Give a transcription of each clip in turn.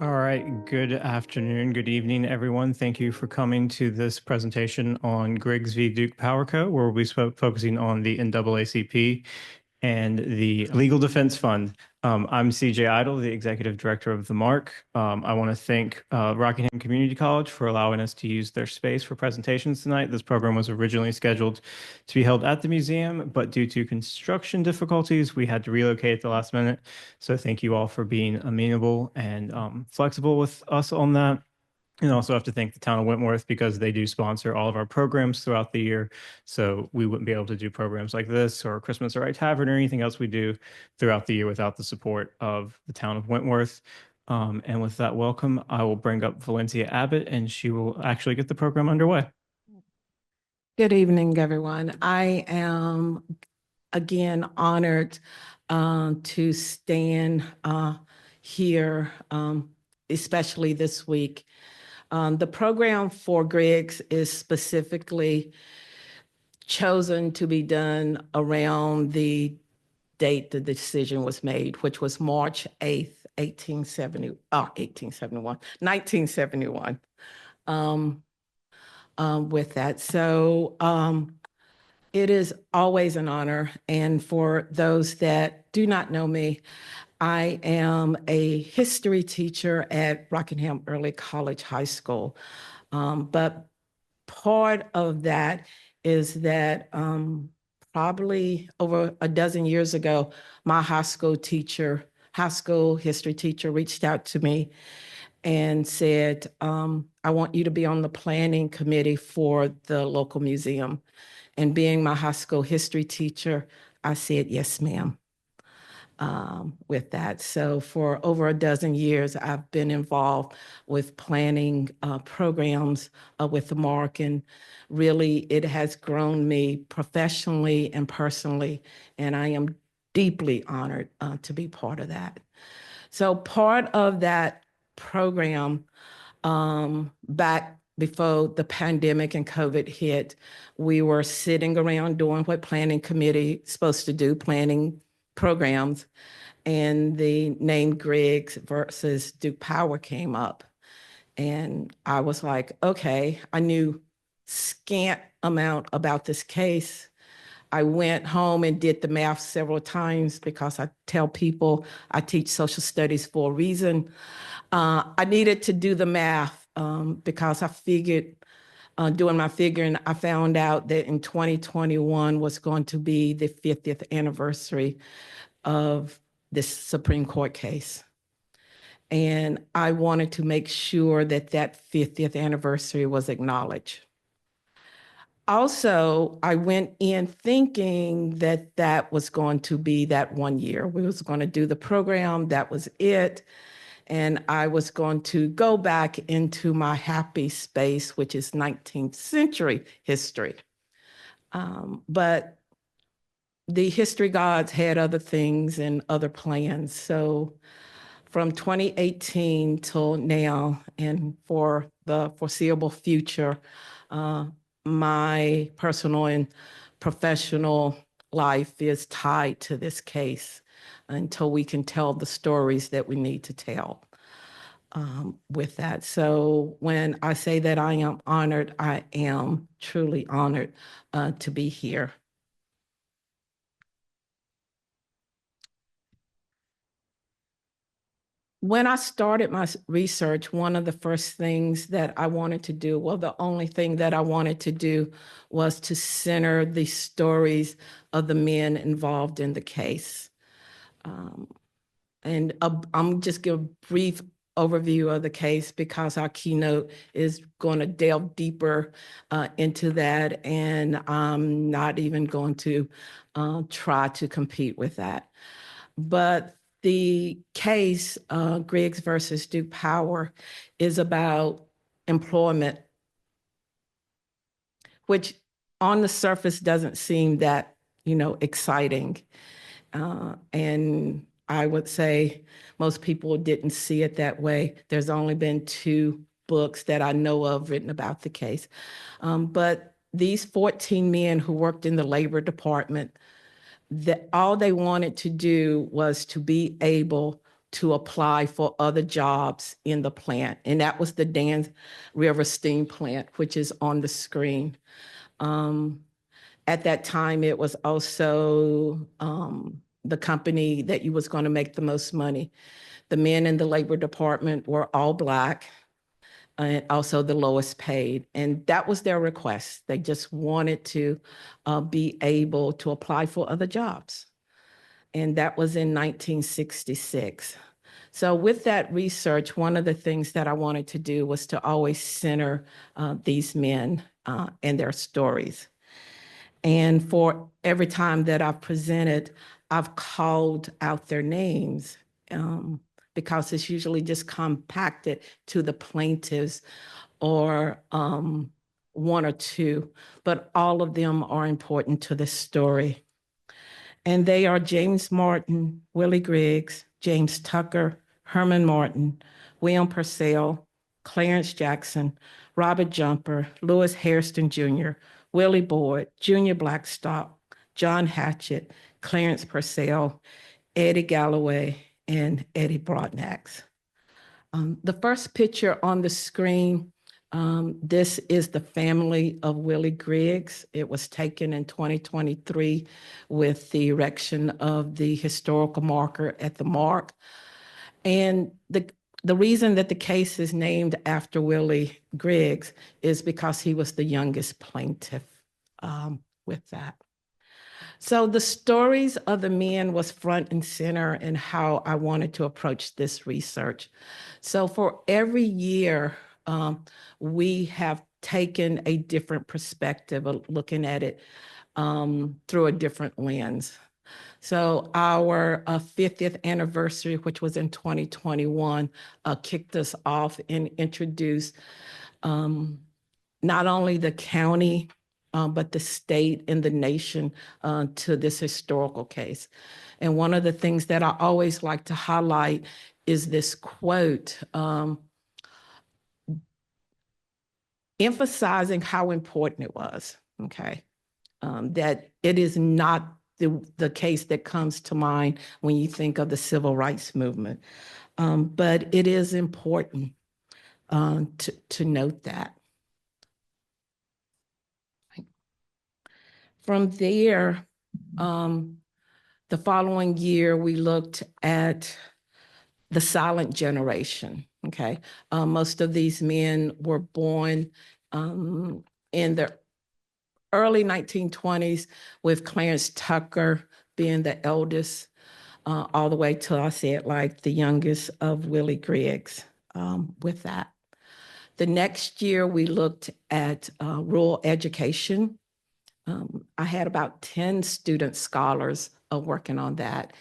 All right, good afternoon, good evening, everyone. Thank you for coming to this presentation on Griggs v. Duke Power Co., where we'll be focusing on the NAACP and the Legal Defense Fund. I'm CJ Idle, the Executive Director of the MARC. I want to thank Rockingham Community College for allowing us to use their space for presentations tonight. This program was originally scheduled to be held at the museum, but due to construction difficulties, we had to relocate at the last minute. So thank you all for being amenable and flexible with us on that. And also have to thank the town of Wentworth because they do sponsor all of our programs throughout the year. So we wouldn't be able to do programs like this or Christmas at Right Tavern or anything else we do throughout the year without the support of the town of Wentworth. And with that welcome, I will bring up Valencia Abbott and she will actually get the program underway. Good evening, everyone. I am again honored to stand here, especially this week. The program for Griggs is specifically chosen to be done around the date the decision was made, which was March 8th, 1971. With that. So it is always an honor. And for those that do not know me, I am a history teacher at Rockingham Early College High School. But part of that is that probably over a dozen years ago, my high school history teacher reached out to me and said, I want you to be on the planning committee for the local museum. And being my high school history teacher, I said, yes, ma'am, with that. So for over a dozen years, I've been involved with planning programs with the MARC, and really it has grown me professionally and personally, and I am deeply honored to be part of that. So part of that program back before the pandemic and COVID hit, we were sitting around doing what planning committee is supposed to do, planning programs, and the name Griggs versus Duke Power came up. And I was like, okay, I knew scant amount about this case. I went home and did the math several times because I tell people I teach social studies for a reason. I needed to do the math because I figured, doing my figuring, I found out that in 2021 was going to be the 50th anniversary of this Supreme Court case. And I wanted to make sure that that 50th anniversary was acknowledged. Also, I went in thinking that that was going to be that 1 year. We was going to do the program, that was it. And I was going to go back into my happy space, which is 19th century history. But the history gods had other things and other plans. So from 2018 till now, and for the foreseeable future, my personal and professional life is tied to this case until we can tell the stories that we need to tell with that. So when I say that I am honored, I am truly honored to be here. When I started my research, one of the first things that I wanted to do, well, the only thing that I wanted to do was to center the stories of the men involved in the case. And I'm just give a brief overview of the case because our keynote is going to delve deeper into that, and I'm not even going to try to compete with that. But the case, Griggs versus Duke Power, is about employment, which on the surface doesn't seem that, exciting. And I would say most people didn't see it that way. There's only been 2 books that I know of written about the case. But these 14 men who worked in the labor department, that all they wanted to do was to be able to apply for other jobs in the plant. And that was the Dan River Steam Plant, which is on the screen. At that time, it was also the company that you was going to make the most money. The men in the labor department were all Black and also the lowest paid. And that was their request. They just wanted to be able to apply for other jobs. And that was in 1966. So with that research, one of the things that I wanted to do was to always center these men and their stories. And for every time that I've presented, I've called out their names because it's usually just compacted to the plaintiffs or one or two, but all of them are important to the story. And they are James Martin, Willie Griggs, James Tucker, Herman Martin, William Purcell, Clarence Jackson, Robert Jumper, Lewis Hairston Jr., Willie Boyd, Junior Blackstock, John Hatchett, Clarence Purcell, Eddie Galloway, and Eddie Broadnax. The first picture on the screen, this is the family of Willie Griggs. It was taken in 2023 with the erection of the historical marker at the MARC. And the reason that the case is named after Willie Griggs is because he was the youngest plaintiff with that. So the stories of the men was front and center in how I wanted to approach this research. So for every year, we have taken a different perspective of looking at it through a different lens. So our 50th anniversary, which was in 2021, kicked us off and introduced not only the county, but the state and the nation to this historical case. And one of the things that I always like to highlight is this quote, emphasizing how important it was, okay? That it is not the case that comes to mind when you think of the civil rights movement. But it is important to note that. From there, the following year, we looked at the silent generation, okay? Most of these men were born in the early 1920s, with Clarence Tucker being the eldest, all the way till I said like the youngest of Willie Griggs with that. The next year, we looked at rural education. I had about 10 student scholars working on that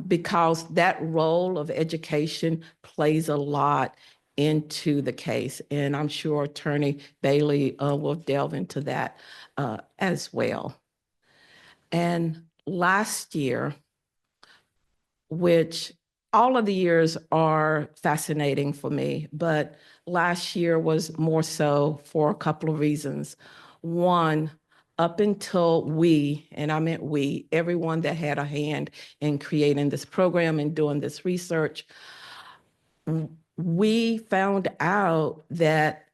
because that role of education plays a lot into the case. And I'm sure Attorney Bailey will delve into that as well. And last year, which all of the years are fascinating for me, but last year was more so for a couple of reasons. One, up until we, and I meant we, everyone that had a hand in creating this program and doing this research, we found out that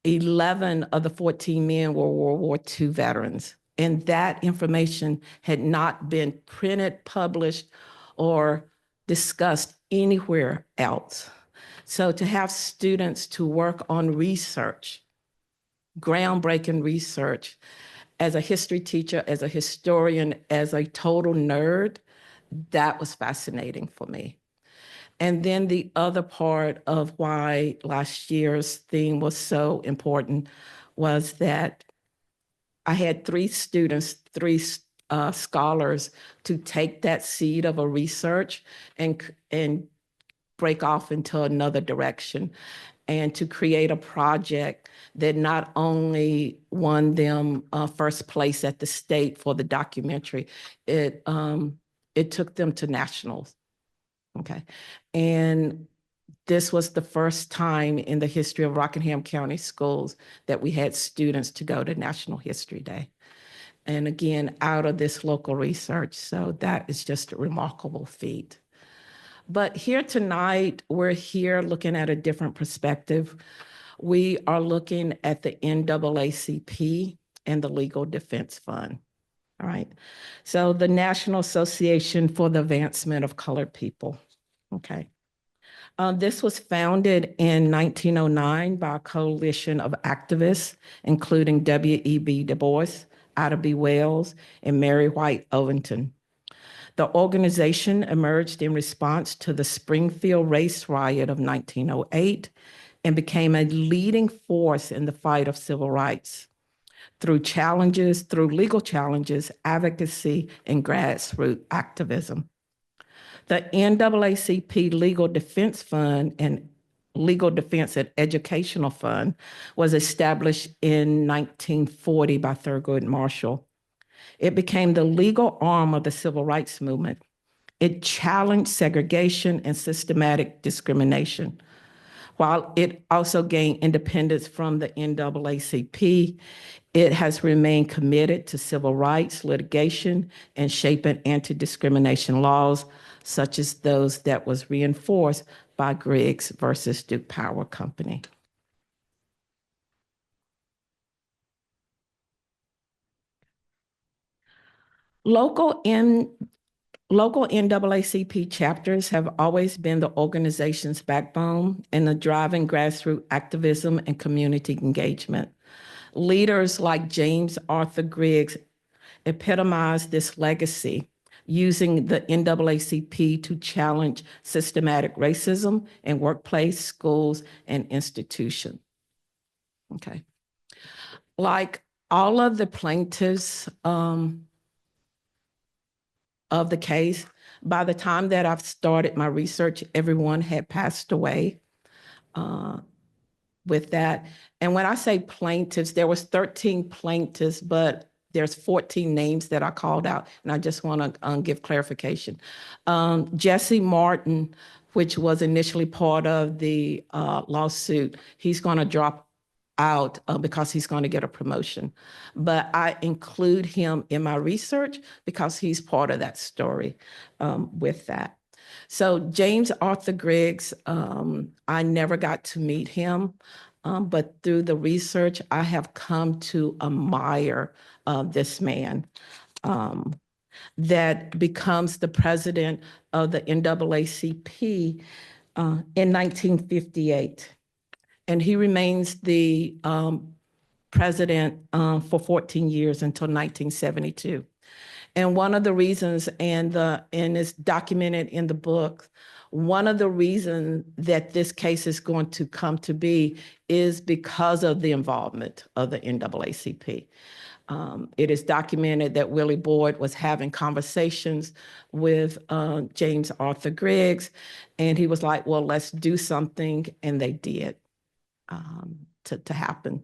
11 of the 14 men were World War II veterans. And that information had not been printed, published, or discussed anywhere else. So to have students to work on research, groundbreaking research, as a history teacher, as a historian, as a total nerd, that was fascinating for me. And then the other part of why last year's theme was so important was that I had three students, three scholars to take that seed of a research and break off into another direction and to create a project that not only won them first place at the state for the documentary, it took them to nationals, okay? And this was the first time in the history of Rockingham County schools that we had students to go to National History Day. And again, out of this local research. So that is just a remarkable feat. But here tonight, we're here looking at a different perspective. We are looking at the NAACP and the Legal Defense Fund. All right. So the National Association for the Advancement of Colored People. Okay. This was founded in 1909 by a coalition of activists, including W.E.B. Du Bois, Ida B. Wells, and Mary White Ovington. The organization emerged in response to the Springfield race riot of 1908 and became a leading force in the fight of civil rights through legal challenges, advocacy, and grassroots activism. The NAACP Legal Defense Fund and Legal Defense and Educational Fund was established in 1940 by Thurgood Marshall. It became the legal arm of the civil rights movement. It challenged segregation and systematic discrimination. While it also gained independence from the NAACP, it has remained committed to civil rights litigation and shaping anti-discrimination laws, such as those that was reinforced by Griggs versus Duke Power Company. Local NAACP chapters have always been the organization's backbone in the driving grassroots activism and community engagement. Leaders like James Arthur Griggs epitomized this legacy, using the NAACP to challenge systematic racism in workplace, schools, and institutions. Okay. Like all of the plaintiffs of the case, by the time that I've started my research, everyone had passed away with that. And when I say plaintiffs, there was 13 plaintiffs, but there's 14 names that I called out, and I just want to give clarification. Jesse Martin, which was initially part of the lawsuit, he's going to drop out because he's going to get a promotion. But I include him in my research because he's part of that story with that. So James Arthur Griggs, I never got to meet him, but through the research, I have come to admire this man that becomes the president of the NAACP in 1958. And he remains the president for 14 years until 1972. And one of the reasons, and it's documented in the book, one of the reasons that this case is going to come to be is because of the involvement of the NAACP. It is documented that Willie Boyd was having conversations with James Arthur Griggs, and he was like, well, let's do something, and they did to happen.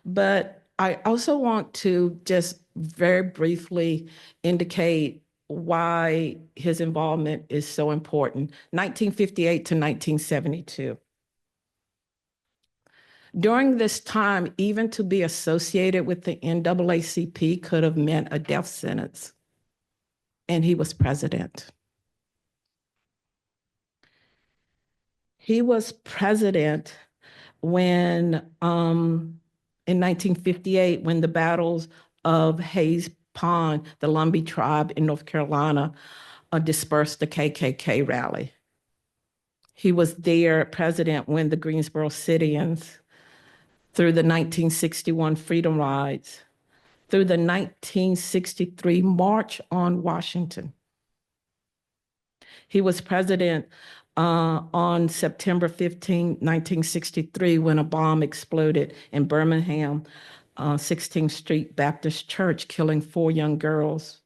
But I also want to just very briefly indicate why his involvement is so important. 1958 to 1972. During this time, even to be associated with the NAACP could have meant a death sentence, and he was president. He was president when, in 1958, when the battles of Hayes Pond, the Lumbee tribe in North Carolina, dispersed the KKK rally. He was there president when the Greensboro Citians, through the 1961 Freedom Rides, through the 1963 March on Washington. He was president on September 15, 1963, when a bomb exploded in Birmingham, 16th Street Baptist Church, killing 4 young girls.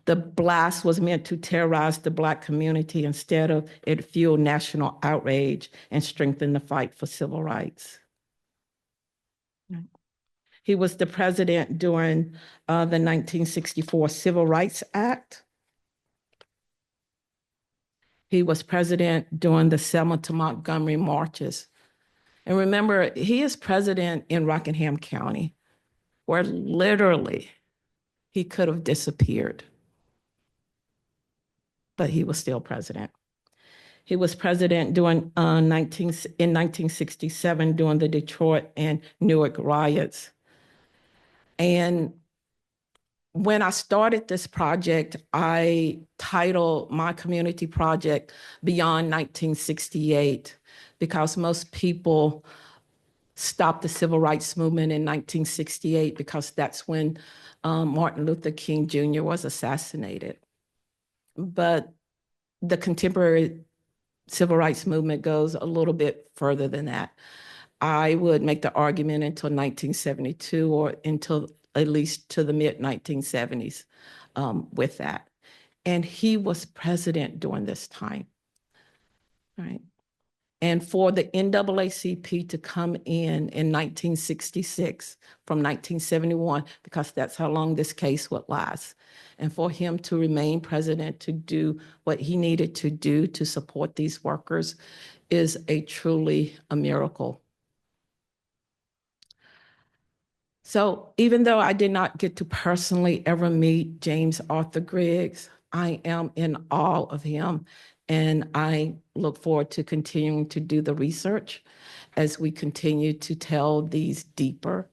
The blast was meant to terrorize the Black community. Instead of it fueled national outrage and strengthened the fight for civil rights. He was the president during the 1964 Civil Rights Act. He was president during the Selma to Montgomery marches. And remember, he is president in Rockingham County, where literally he could have disappeared. but he was still president. He was president during in 1967 during the Detroit and Newark riots. And when I started this project, I titled my community project Beyond 1968, because most people stopped the civil rights movement in 1968 because that's when Martin Luther King Jr. was assassinated. But the contemporary civil rights movement goes a little bit further than that. I would make the argument until 1972 or until at least to the mid 1970s with that. And he was president during this time, right? And for the NAACP to come in 1966 from 1971, because that's how long this case would last, and for him to remain president to do what he needed to do to support these workers is truly a miracle. So even though I did not get to personally ever meet James Arthur Griggs, I am in awe of him, and I look forward to continuing to do the research as we continue to tell these deeper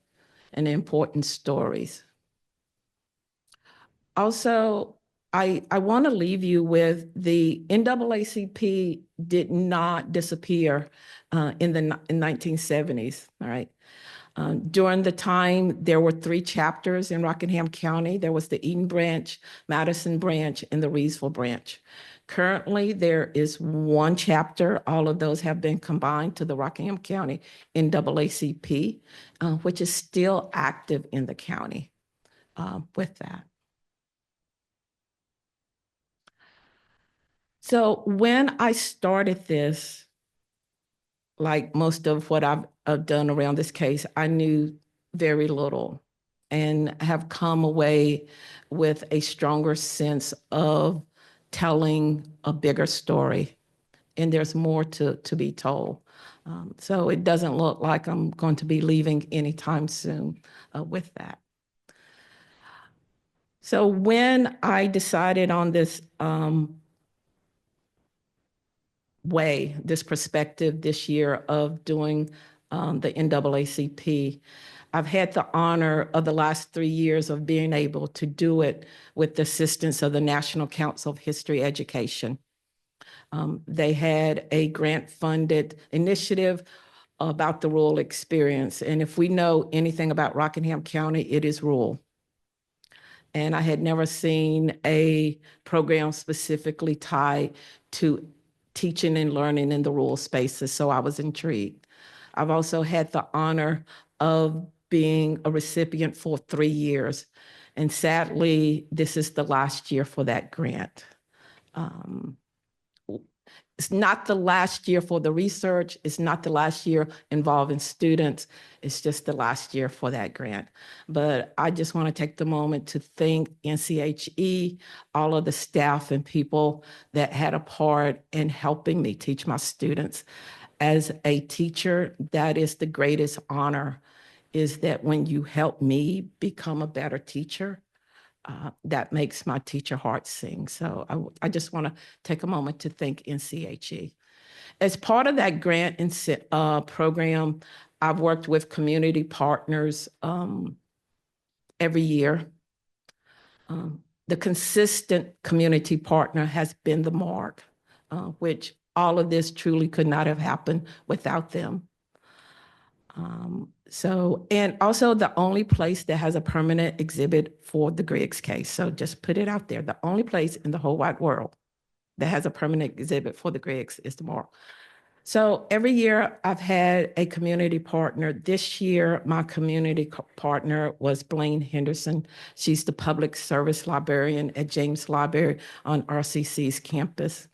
and important stories. Also, I want to leave you with the NAACP did not disappear in the 1970s, all right? During the time, there were 3 chapters in Rockingham County. There was the Eden branch, Madison branch, and the Reedsville branch. Currently, there is 1 chapter. All of those have been combined to the Rockingham County NAACP, which is still active in the county with that. So when I started this, like most of what I've done around this case, I knew very little and have come away with a stronger sense of telling a bigger story. And there's more to be told. So it doesn't look like I'm going to be leaving anytime soon with that. So when I decided on this this perspective this year of doing the NAACP, I've had the honor of the last 3 years of being able to do it with the assistance of the National Council of History Education. They had a grant-funded initiative about the rural experience. And if we know anything about Rockingham County, it is rural. And I had never seen a program specifically tied to teaching and learning in the rural spaces, so I was intrigued. I've also had the honor of being a recipient for 3 years, and sadly, this is the last year for that grant. It's not the last year for the research. It's not the last year involving students. It's just the last year for that grant. But I just want to take the moment to thank NCHE, all of the staff and people that had a part in helping me teach my students. As a teacher, that is the greatest honor, is that when you help me become a better teacher, that makes my teacher heart sing. So I just want to take a moment to thank NCHE. As part of that grant program, I've worked with community partners every year. The consistent community partner has been the MARC, which all of this truly could not have happened without them. And also the only place that has a permanent exhibit for the Griggs case. So just put it out there. The only place in the whole wide world that has a permanent exhibit for the Griggs is the MARC. So every year I've had a community partner. This year, my community partner was Blaine Henderson. She's the public service librarian at James Library on RCC's campus.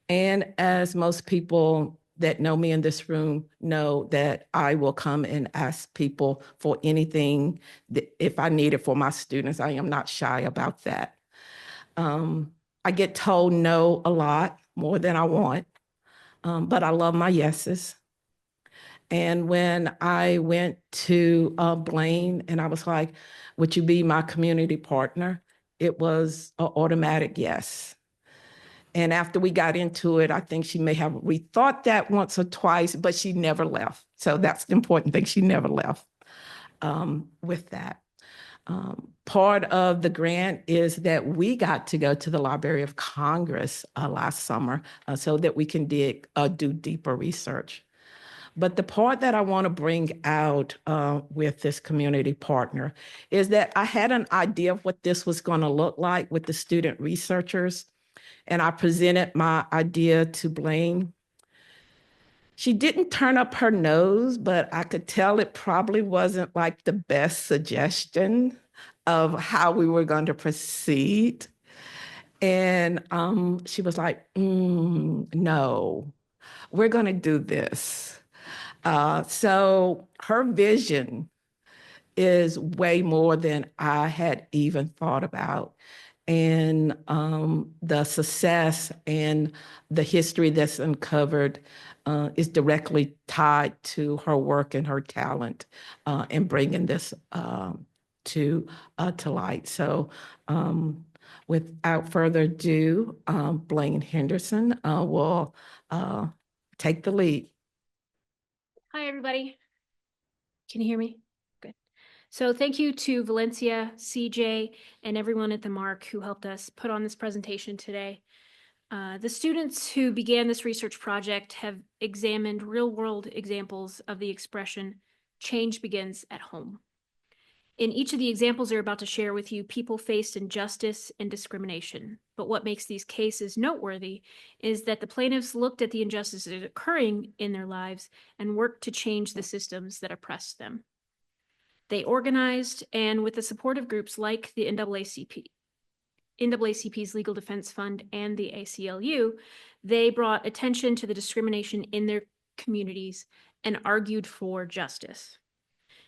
And as most people that know me in this room know, that I will come and ask people for anything that if I need it for my students. I am not shy about that. I get told no a lot, more than I want, but I love my yeses. And when I went to Blaine and I was like, would you be my community partner? It was an automatic yes. And after we got into it, I think she may have rethought that once or twice, but she never left. So that's the important thing. She never left with that. Part of the grant is that we got to go to the Library of Congress last summer so that we can do deeper research. But the part that I want to bring out with this community partner is that I had an idea of what this was going to look like with the student researchers, and I presented my idea to Blaine. She didn't turn up her nose, but I could tell it probably wasn't like the best suggestion of how we were going to proceed. And she was like, no, we're going to do this. So her vision is way more than I had even thought about. And the success and the history that's uncovered is directly tied to her work and her talent in bringing this to light. So without further ado, Blaine Henderson will take the lead. Hi, everybody. Can you hear me? Good. So thank you to Valencia, CJ, and everyone at the MARC who helped us put on this presentation today. The students who began this research project have examined real-world examples of the expression, change begins at home. In each of the examples they're about to share with you, people faced injustice and discrimination. But what makes these cases noteworthy is that the plaintiffs looked at the injustices occurring in their lives and worked to change the systems that oppressed them. They organized, and with the support of groups like the NAACP's Legal Defense Fund and the ACLU, they brought attention to the discrimination in their communities and argued for justice.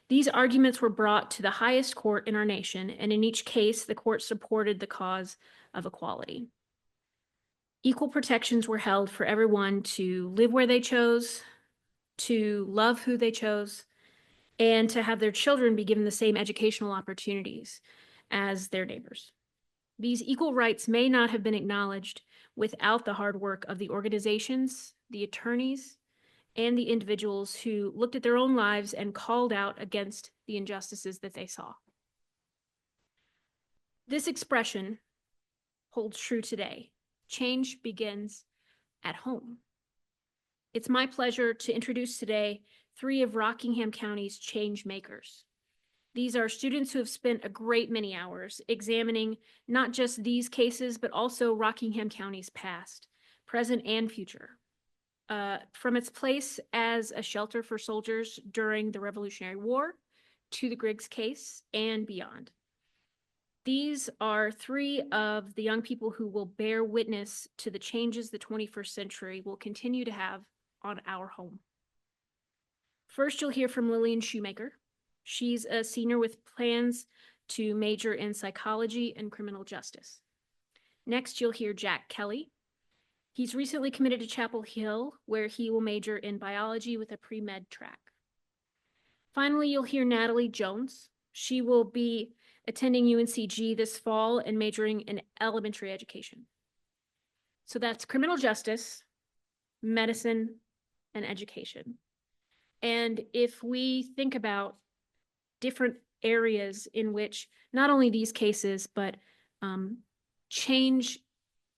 These arguments were brought to the highest court in our nation, and in each case, the court supported the cause of equality. Equal protections were held for everyone to live where they chose, to love who they chose, and to have their children be given the same educational opportunities as their neighbors. These equal rights may not have been acknowledged without the hard work of the organizations, the attorneys, and the individuals who looked at their own lives and called out against the injustices that they saw. This expression holds true today. Change begins at home. It's my pleasure to introduce today 3 of Rockingham County's change makers. These are students who have spent a great many hours examining not just these cases, but also Rockingham County's past, present, and future. From its place as a shelter for soldiers during the Revolutionary War to the Griggs case and beyond. These are 3 of the young people who will bear witness to the changes the 21st century will continue to have on our home. First, you'll hear from Lillian Shoemaker. She's a senior with plans to major in psychology and criminal justice. Next, you'll hear Jack Kelly. He's recently committed to Chapel Hill, where he will major in biology with a pre-med track. Finally, you'll hear Natalie Jones. She will be attending UNCG this fall and majoring in elementary education. So that's criminal justice, medicine, and education. And if we think about different areas in which not only these cases, but change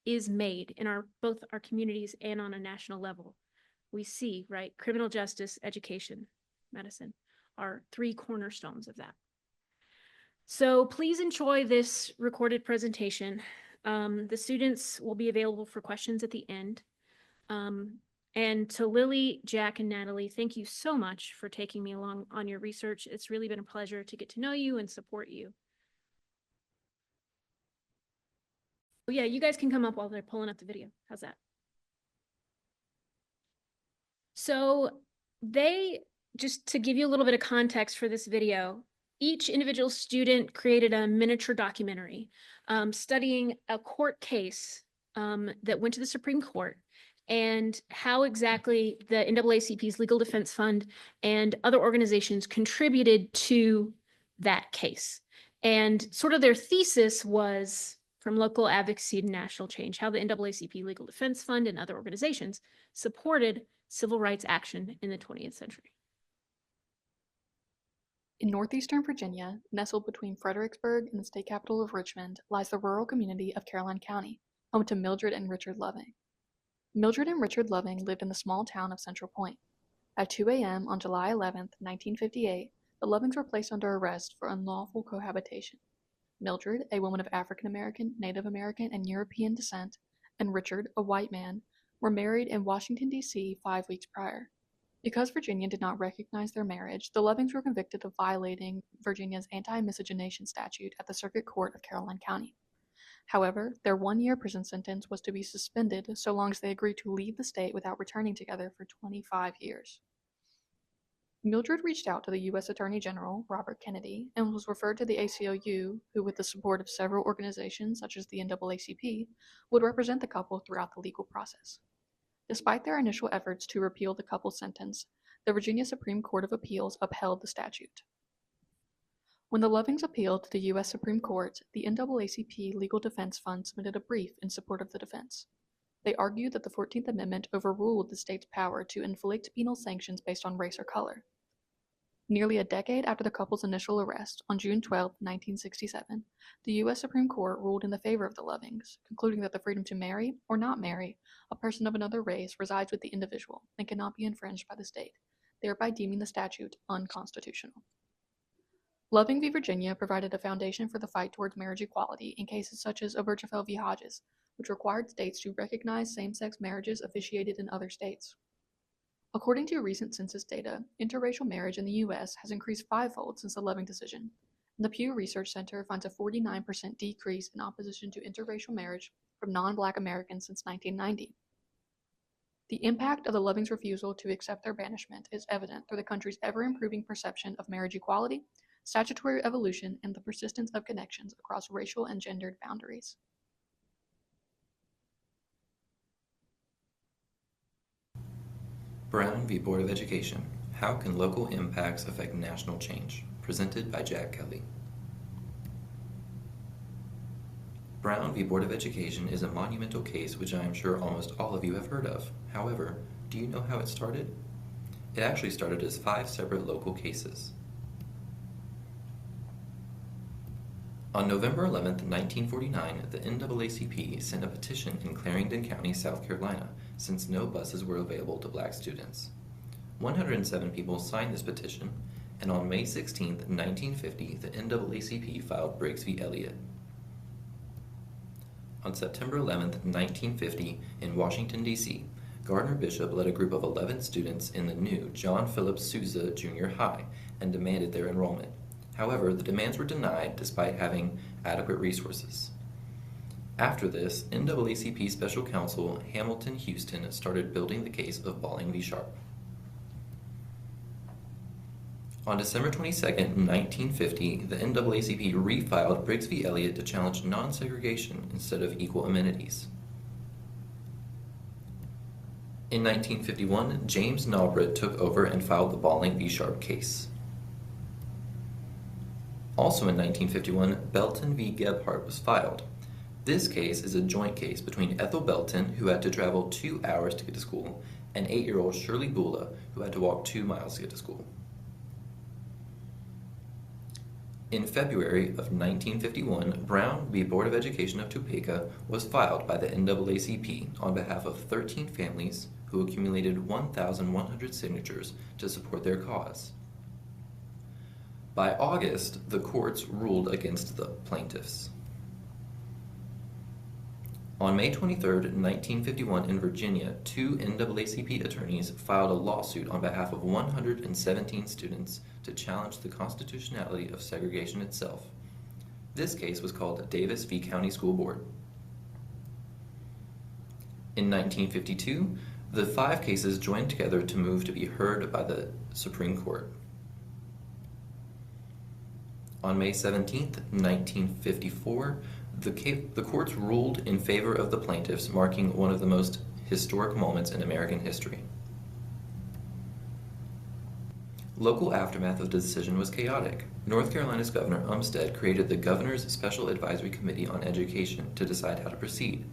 is made in both our communities and on a national level, we see, right, criminal justice, education, medicine are 3 cornerstones of that. So please enjoy this recorded presentation. The students will be available for questions at the end. And to Lily, Jack, and Natalie, thank you so much for taking me along on your research. It's really been a pleasure to get to know you and support you. Oh yeah, you guys can come up while they're pulling up the video. How's that? So just to give you a little bit of context for this video, each individual student created a miniature documentary studying a court case that went to the Supreme Court and how exactly the NAACP's Legal Defense Fund and other organizations contributed to that case. And sort of their thesis was, from local advocacy to national change, how the NAACP Legal Defense Fund and other organizations supported civil rights action in the 20th century. In northeastern Virginia, nestled between Fredericksburg and the state capital of Richmond, lies the rural community of Caroline County, home to Mildred and Richard Loving. Mildred and Richard Loving lived in the small town of Central Point. At 2 a.m. on July 11, 1958, the Lovings were placed under arrest for unlawful cohabitation. Mildred, a woman of African American, Native American, and European descent, and Richard, a white man, were married in Washington, D.C. 5 weeks prior. Because Virginia did not recognize their marriage, the Lovings were convicted of violating Virginia's anti-miscegenation statute at the Circuit Court of Caroline County. However, their one-year prison sentence was to be suspended so long as they agreed to leave the state without returning together for 25 years. Mildred reached out to the U.S. Attorney General, Robert Kennedy, and was referred to the ACLU, who, with the support of several organizations such as the NAACP, would represent the couple throughout the legal process. Despite their initial efforts to repeal the couple's sentence, the Virginia Supreme Court of Appeals upheld the statute. When the Lovings appealed to the U.S. Supreme Court, the NAACP Legal Defense Fund submitted a brief in support of the defense. They argued that the 14th Amendment overruled the state's power to inflict penal sanctions based on race or color. Nearly a decade after the couple's initial arrest, on June 12, 1967, the U.S. Supreme Court ruled in the favor of the Lovings, concluding that the freedom to marry or not marry a person of another race resides with the individual and cannot be infringed by the state, thereby deeming the statute unconstitutional. Loving v. Virginia provided a foundation for the fight towards marriage equality in cases such as Obergefell v. Hodges, which required states to recognize same-sex marriages officiated in other states. According to recent census data, interracial marriage in the U.S. has increased fivefold since the Loving decision. The Pew Research Center finds a 49% decrease in opposition to interracial marriage from non-Black Americans since 1990. The impact of the Lovings' refusal to accept their banishment is evident through the country's ever-improving perception of marriage equality, statutory evolution, and the persistence of connections across racial and gendered boundaries. Brown v. Board of Education, How Can Local Impacts Affect National Change? Presented by Jack Kelly. Brown v. Board of Education is a monumental case which I am sure almost all of you have heard of. However, do you know how it started? It actually started as 5 separate local cases. On November 11, 1949, the NAACP sent a petition in Clarendon County, South Carolina, since no buses were available to Black students. 107 people signed this petition, and on May 16, 1950, the NAACP filed Griggs v. Elliott. On September 11, 1950, in Washington, D.C., Gardner Bishop led a group of 11 students in the new John Philip Sousa Junior High and demanded their enrollment. However, the demands were denied despite having adequate resources. After this, NAACP Special Counsel Hamilton Houston started building the case of Balling v. Sharp. On December 22, 1950, the NAACP refiled Griggs v. Elliott to challenge non-segregation instead of equal amenities. In 1951, James Nalbert took over and filed the Balling v. Sharp case. Also in 1951, Belton v. Gebhardt was filed. This case is a joint case between Ethel Belton, who had to travel 2 hours to get to school, and 8-year-old Shirley Bula, who had to walk 2 miles to get to school. In February of 1951, Brown v. Board of Education of Topeka was filed by the NAACP on behalf of 13 families who accumulated 1,100 signatures to support their cause. By August, the courts ruled against the plaintiffs. On May 23, 1951, in Virginia, 2 NAACP attorneys filed a lawsuit on behalf of 117 students to challenge the constitutionality of segregation itself. This case was called Davis v. County School Board. In 1952, the 5 cases joined together to move to be heard by the Supreme Court. On May 17, 1954, the courts ruled in favor of the plaintiffs, marking one of the most historic moments in American history. Local aftermath of the decision was chaotic. North Carolina's Governor Umstead created the Governor's Special Advisory Committee on Education to decide how to proceed.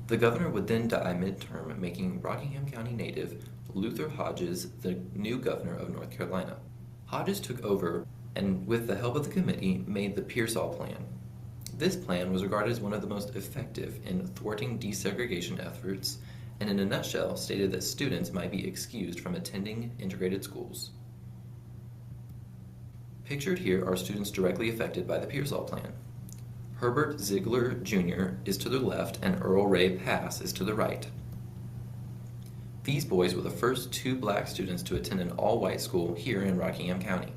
The governor would then die midterm, making Rockingham County native Luther Hodges the new governor of North Carolina. Hodges took over and, with the help of the committee, made the Pearsall Plan. This plan was regarded as one of the most effective in thwarting desegregation efforts, and in a nutshell stated that students might be excused from attending integrated schools. Pictured here are students directly affected by the Pearsall Plan. Herbert Ziegler Jr. is to the left and Earl Ray Pass is to the right. These boys were the first 2 black students to attend an all-white school here in Rockingham County.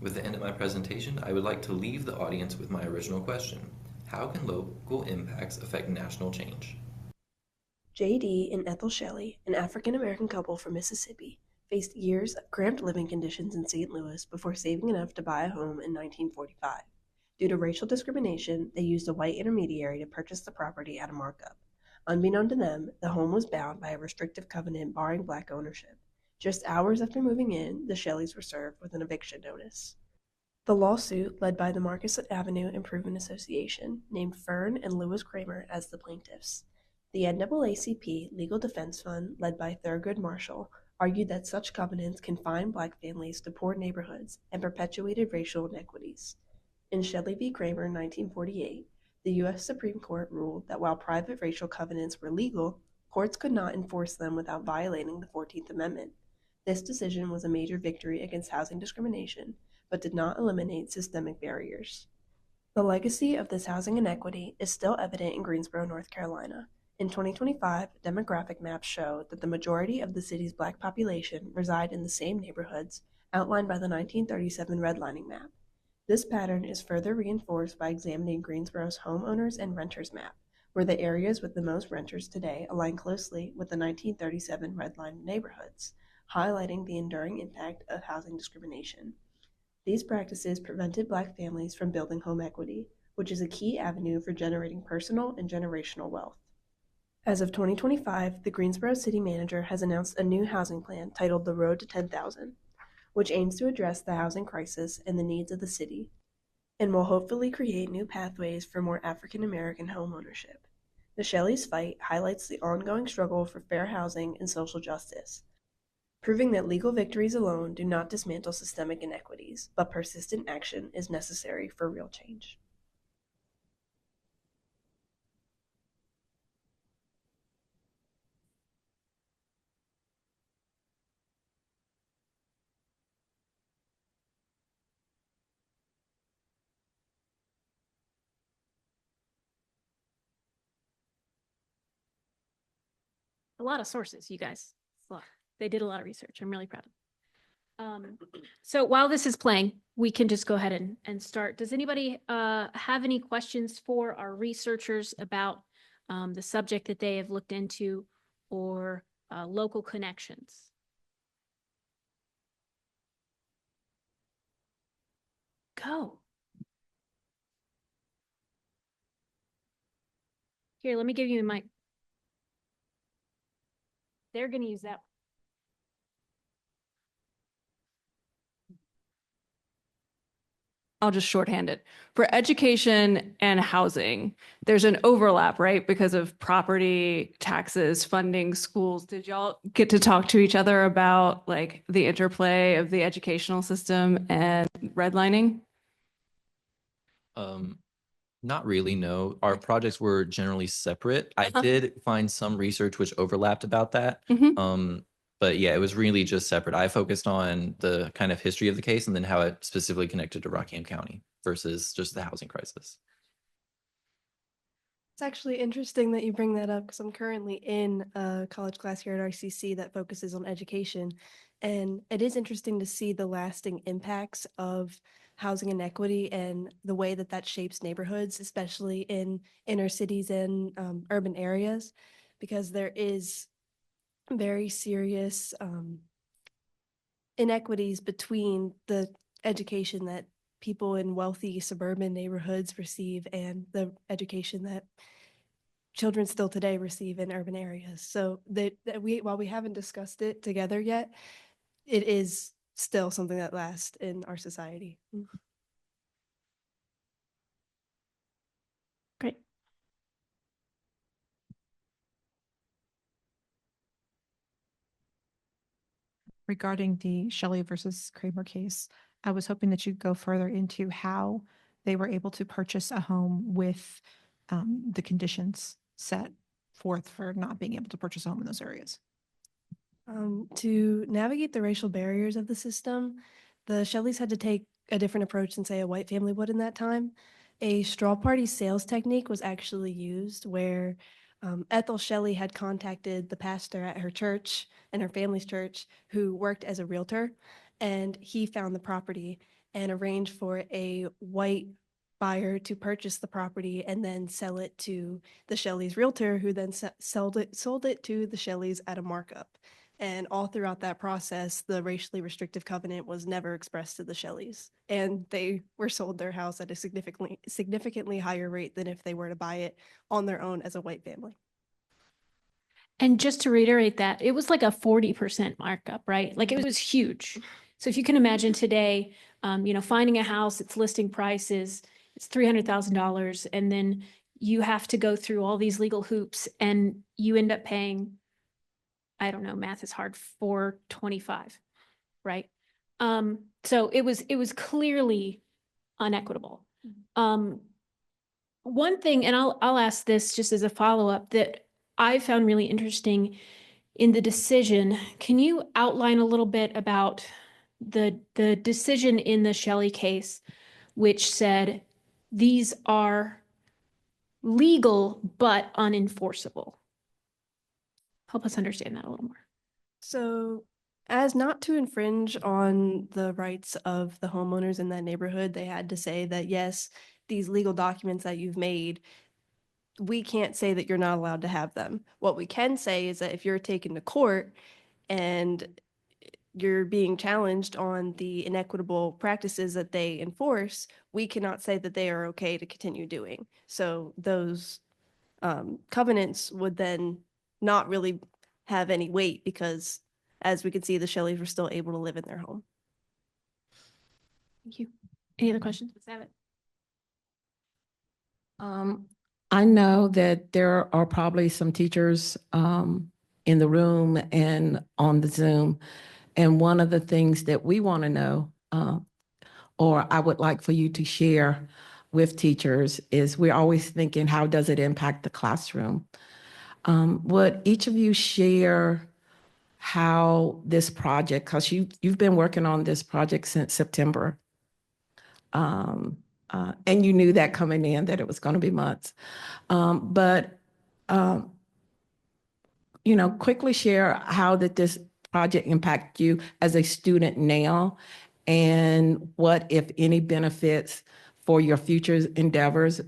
With the end of my presentation, I would like to leave the audience with my original question. How can local impacts affect national change? J.D. and Ethel Shelley, an African-American couple from Mississippi, faced years of cramped living conditions in St. Louis before saving enough to buy a home in 1945. Due to racial discrimination, they used a white intermediary to purchase the property at a markup. Unbeknown to them, the home was bound by a restrictive covenant barring black ownership. Just hours after moving in, the Shelleys were served with an eviction notice. The lawsuit, led by the Marcus Avenue Improvement Association, named Fern and Lewis Kramer as the plaintiffs. The NAACP Legal Defense Fund, led by Thurgood Marshall, argued that such covenants confined black families to poor neighborhoods and perpetuated racial inequities. In Shelley v. Kramer in 1948, the U.S. Supreme Court ruled that while private racial covenants were legal, courts could not enforce them without violating the 14th Amendment. This decision was a major victory against housing discrimination, but did not eliminate systemic barriers. The legacy of this housing inequity is still evident in Greensboro, North Carolina. In 2025, demographic maps show that the majority of the city's black population reside in the same neighborhoods outlined by the 1937 redlining map. This pattern is further reinforced by examining Greensboro's homeowners and renters map, where the areas with the most renters today align closely with the 1937 redlined neighborhoods, highlighting the enduring impact of housing discrimination. These practices prevented black families from building home equity, which is a key avenue for generating personal and generational wealth. As of 2025, the Greensboro City Manager has announced a new housing plan titled The Road to 10,000, which aims to address the housing crisis and the needs of the city, and will hopefully create new pathways for more African American homeownership. The Shelleys' fight highlights the ongoing struggle for fair housing and social justice, proving that legal victories alone do not dismantle systemic inequities, but persistent action is necessary for real change. A lot of sources, you guys. It's a lot. They did a lot of research. I'm really proud of them. So while this is playing, we can just go ahead and start. Does anybody have any questions for our researchers about the subject that they have looked into or local connections? Go. Here, let me give you the mic. They're going to use that. I'll just shorthand it. For education and housing, there's an overlap, right? Because of property, taxes, funding, schools. Did y'all get to talk to each other about like the interplay of the educational system and redlining? Not really, no. Our projects were generally separate. I did find some research which overlapped about that. But yeah, it was really just separate. I focused on the kind of history of the case and then how it specifically connected to Rockingham County versus just the housing crisis. It's actually interesting that you bring that up because I'm currently in a college class here at RCC that focuses on education. And it is interesting to see the lasting impacts of housing inequity and the way that that shapes neighborhoods, especially in inner cities and urban areas, because there is very serious inequities between the education that people in wealthy suburban neighborhoods receive and the education that children still today receive in urban areas. So while we haven't discussed it together yet, it is still something that lasts in our society. Great. Regarding the Shelley versus Kramer case, I was hoping that you'd go further into how they were able to purchase a home with the conditions set forth for not being able to purchase a home in those areas. To navigate the racial barriers of the system, the Shelleys had to take a different approach than, say, a white family would in that time. A straw party sales technique was actually used where Ethel Shelley had contacted the pastor at her church and her family's church who worked as a realtor, and he found the property and arranged for a white buyer to purchase the property and then sell it to the Shelleys' realtor, who then sold it to the Shelleys at a markup. And all throughout that process, the racially restrictive covenant was never expressed to the Shelleys. And they were sold their house at a significantly higher rate than if they were to buy it on their own as a white family. And just to reiterate that, it was like a 40% markup, right? Like it was huge. So if you can imagine today, finding a house, its listing price is it's $300,000, and then you have to go through all these legal hoops, and you end up paying, I don't know, math is hard, $425, right? So it was clearly unequitable. One thing, and I'll ask this just as a follow-up, that I found really interesting in the decision. Can you outline a little bit about the decision in the Shelley case, which said these are legal but unenforceable? Help us understand that a little more. So, as not to infringe on the rights of the homeowners in that neighborhood, they had to say that, yes, these legal documents that you've made, we can't say that you're not allowed to have them. What we can say is that if you're taken to court and you're being challenged on the inequitable practices that they enforce, we cannot say that they are okay to continue doing. So those covenants would then not really have any weight because, as we could see, the Shelleys were still able to live in their home. Thank you. Any other questions? Let's have it. I know that there are probably some teachers in the room and on the Zoom. And one of the things that we want to know, or I would like for you to share with teachers, is we're always thinking, how does it impact the classroom? Would each of you share how this project, because you've been working on this project since September, and you knew that coming in that it was going to be months, quickly share how did this project impact you as a student now, and what, if any, benefits for your future endeavors.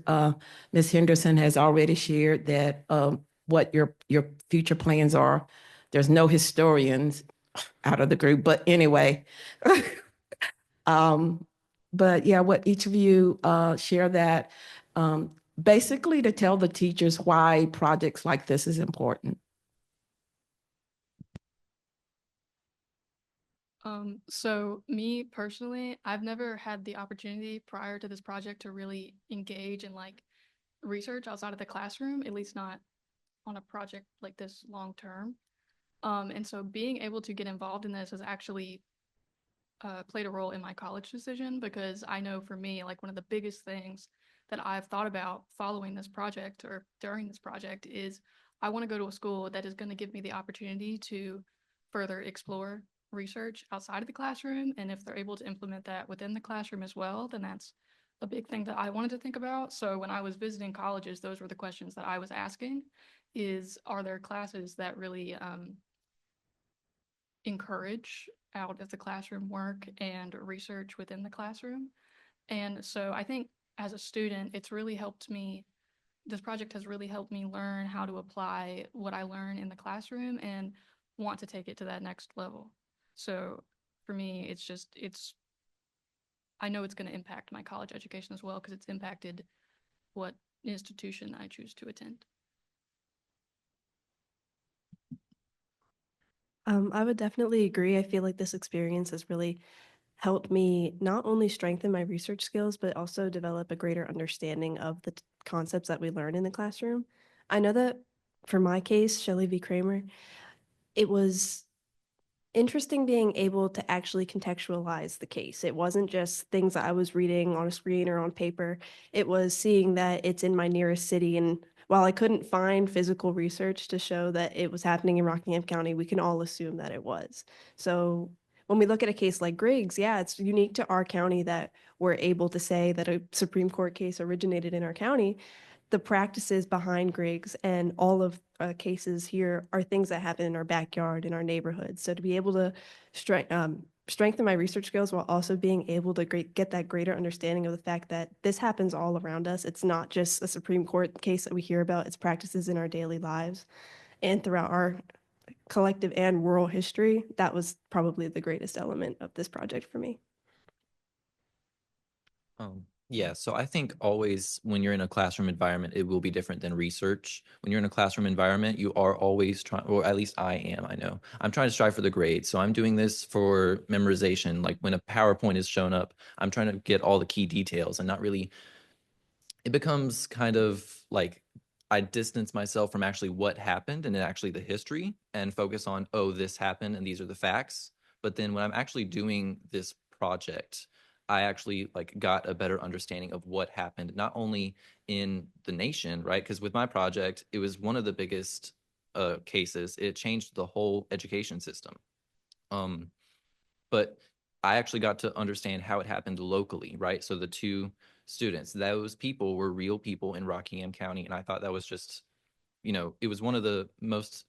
Ms. Henderson has already shared that what your future plans are. There's no historians out of the group, but anyway. But yeah, what each of you share that, basically to tell the teachers why projects like this is important. So me personally, I've never had the opportunity prior to this project to really engage in like research outside of the classroom, at least not on a project like this long term. And so being able to get involved in this has actually played a role in my college decision, because I know for me, like one of the biggest things that I've thought about following this project or during this project is I want to go to a school that is going to give me the opportunity to further explore research outside of the classroom. And if they're able to implement that within the classroom as well, then that's a big thing that I wanted to think about. So when I was visiting colleges, those were the questions that I was asking is, are there classes that really encourage out of the classroom work and research within the classroom? And so I think as a student, it's really helped me. This project has really helped me learn how to apply what I learn in the classroom and want to take it to that next level. So for me, I know it's going to impact my college education as well, because it's impacted what institution I choose to attend. I would definitely agree. I feel like this experience has really helped me not only strengthen my research skills, but also develop a greater understanding of the concepts that we learn in the classroom. I know that for my case, Shelley v. Kramer, it was interesting being able to actually contextualize the case. It wasn't just things that I was reading on a screen or on paper. It was seeing that it's in my nearest city. And while I couldn't find physical research to show that it was happening in Rockingham County, we can all assume that it was. So when we look at a case like Griggs, yeah, it's unique to our county that we're able to say that a Supreme Court case originated in our county. The practices behind Griggs and all of cases here are things that happen in our backyard, in our neighborhood. So to be able to strengthen my research skills while also being able to get that greater understanding of the fact that this happens all around us. It's not just a Supreme Court case that we hear about, it's practices in our daily lives and throughout our collective and rural history. That was probably the greatest element of this project for me. Yeah, so I think always when you're in a classroom environment, it will be different than research. When you're in a classroom environment, you are always trying, or at least I am, I know. I'm trying to strive for the grade. So I'm doing this for memorization. Like when a PowerPoint is shown up, I'm trying to get all the key details and not really, it becomes kind of like I distance myself from actually what happened and then actually the history and focus on, oh, this happened and these are the facts. But then when I'm actually doing this project, I actually like got a better understanding of what happened, not only in the nation, right? Because with my project, it was one of the biggest cases. It changed the whole education system. But I actually got to understand how it happened locally, right? So the two students, those people were real people in Rockingham County. And I thought that was just, it was one of the most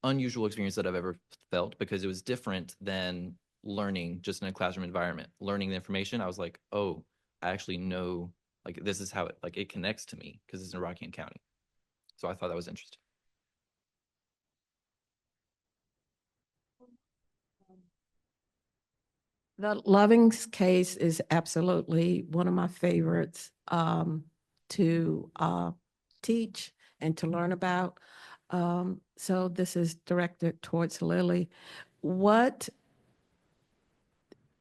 unusual experience that I've ever felt because it was different than learning just in a classroom environment. Learning the information, I was like, oh, I actually know, like, this is how it connects to me because it's in Rockingham County. So I thought that was interesting. The Loving's case is absolutely one of my favorites to teach and to learn about. So this is directed towards Lily. What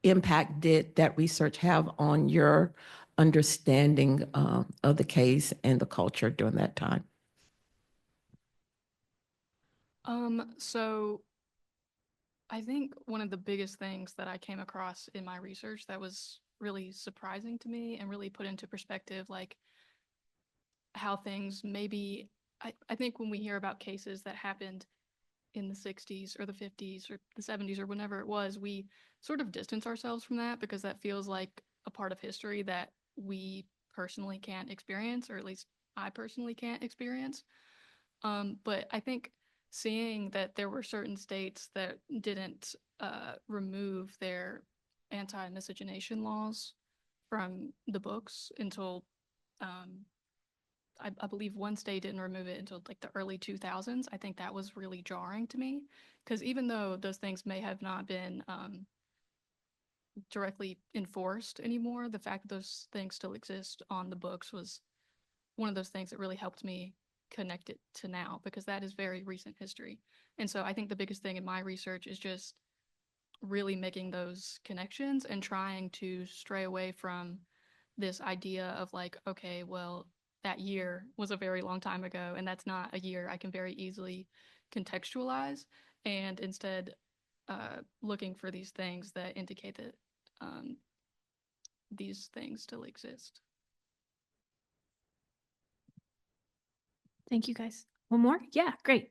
impact did that research have on your understanding of the case and the culture during that time? So I think one of the biggest things that I came across in my research that was really surprising to me and really put into perspective, like how things maybe, I think when we hear about cases that happened in the 60s or the 50s or the 70s or whenever it was, we sort of distance ourselves from that because that feels like a part of history that we personally can't experience, or at least I personally can't experience. But I think seeing that there were certain states that didn't remove their anti-miscegenation laws from the books until I believe one state didn't remove it until like the early 2000s. I think that was really jarring to me because even though those things may have not been directly enforced anymore, the fact that those things still exist on the books was one of those things that really helped me connect it to now because that is very recent history. And so I think the biggest thing in my research is just really making those connections and trying to stray away from this idea of like, okay, well, that year was a very long time ago, and that's not a year I can very easily contextualize, and instead looking for these things that indicate that these things still exist. Thank you, guys. One more? Yeah, great.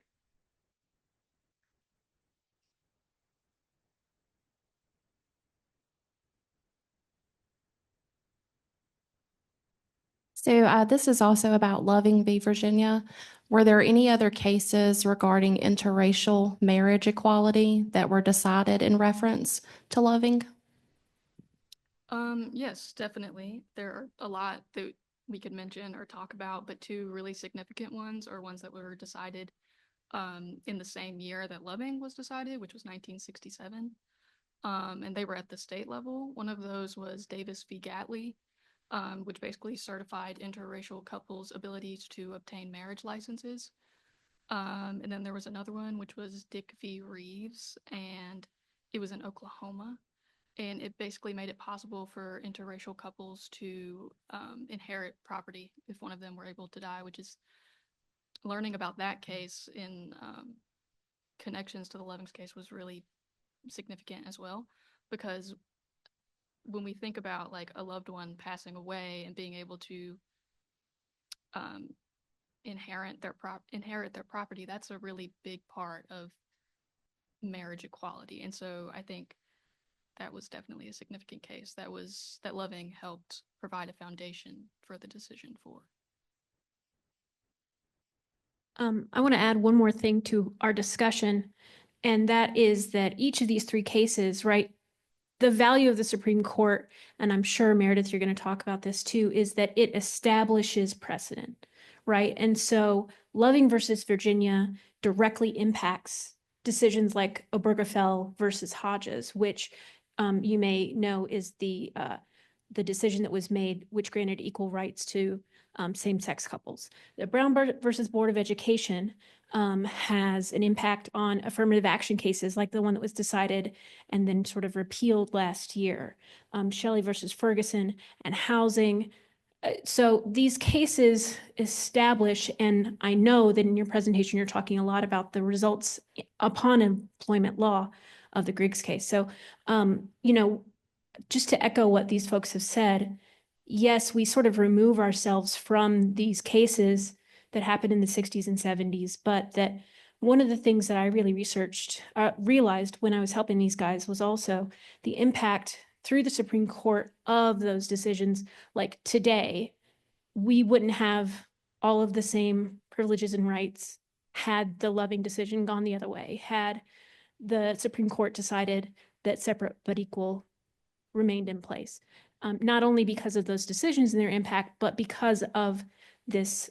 So this is also about Loving v. Virginia. Were there any other cases regarding interracial marriage equality that were decided in reference to Loving? Yes, definitely. There are a lot that we could mention or talk about, but two really significant ones are ones that were decided in the same year that Loving was decided, which was 1967. And they were at the state level. One of those was Davis v. Gatley, which basically certified interracial couples' abilities to obtain marriage licenses. And then there was another one, which was Dick v. Reeves, and it was in Oklahoma. And it basically made it possible for interracial couples to inherit property if one of them were able to die, which is learning about that case in connections to the Lovings case was really significant as well, because when we think about like a loved one passing away and being able to inherit their property, that's a really big part of marriage equality. And so I think that was definitely a significant case that Loving helped provide a foundation for the decision for. I want to add one more thing to our discussion, and that is that each of these three cases, right, the value of the Supreme Court, and I'm sure, Meredith, you're going to talk about this too, is that it establishes precedent, right? And so Loving versus Virginia directly impacts decisions like Obergefell versus Hodges, which you may know is the decision that was made, which granted equal rights to same-sex couples. The Brown versus Board of Education has an impact on affirmative action cases like the one that was decided and then sort of repealed last year. Shelley versus Ferguson and housing. So these cases establish, and I know that in your presentation, you're talking a lot about the results upon employment law of the Griggs case. So, just to echo what these folks have said, yes, we sort of remove ourselves from these cases that happened in the 60s and 70s, but that one of the things that I really realized when I was helping these guys was also the impact through the Supreme Court of those decisions. Like today, we wouldn't have all of the same privileges and rights had the Loving decision gone the other way, had the Supreme Court decided that separate but equal remained in place, not only because of those decisions and their impact, but because of this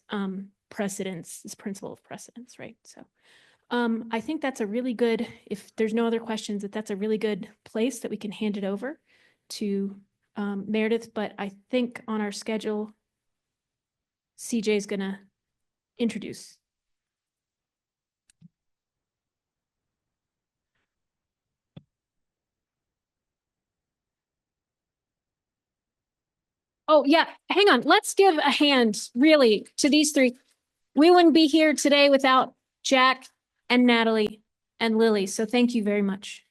precedence, this principle of precedence, right? So I think that's a really good, if there's no other questions, that's a really good place that we can hand it over to Meredith, but I think on our schedule, CJ is gonna introduce. Oh, yeah, hang on. Let's give a hand, really, to these three. We wouldn't be here today without Jack and Natalie and Lily, so thank you very much.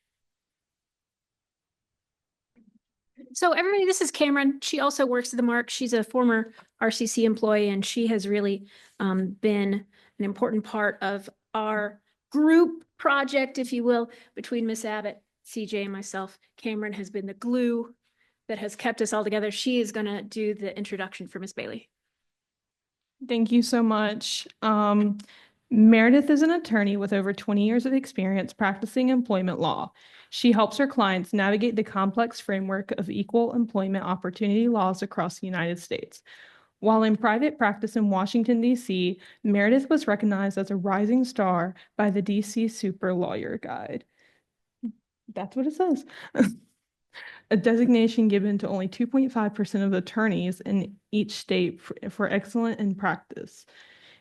So everybody, this is Cameron. She also works at the MARC. She's a former RCC employee, and she has really been an important part of our group project, if you will, between Miss Abbott, CJ, and myself. Cameron has been the glue that has kept us all together. She is going to do the introduction for Miss Bailey. Thank you so much. Meredith is an attorney with over 20 years of experience practicing employment law. She helps her clients navigate the complex framework of equal employment opportunity laws across the United States. While in private practice in Washington, D.C., Meredith was recognized as a rising star by the D.C. Super Lawyer Guide. That's what it says. A designation given to only 2.5% of attorneys in each state for excellent in practice.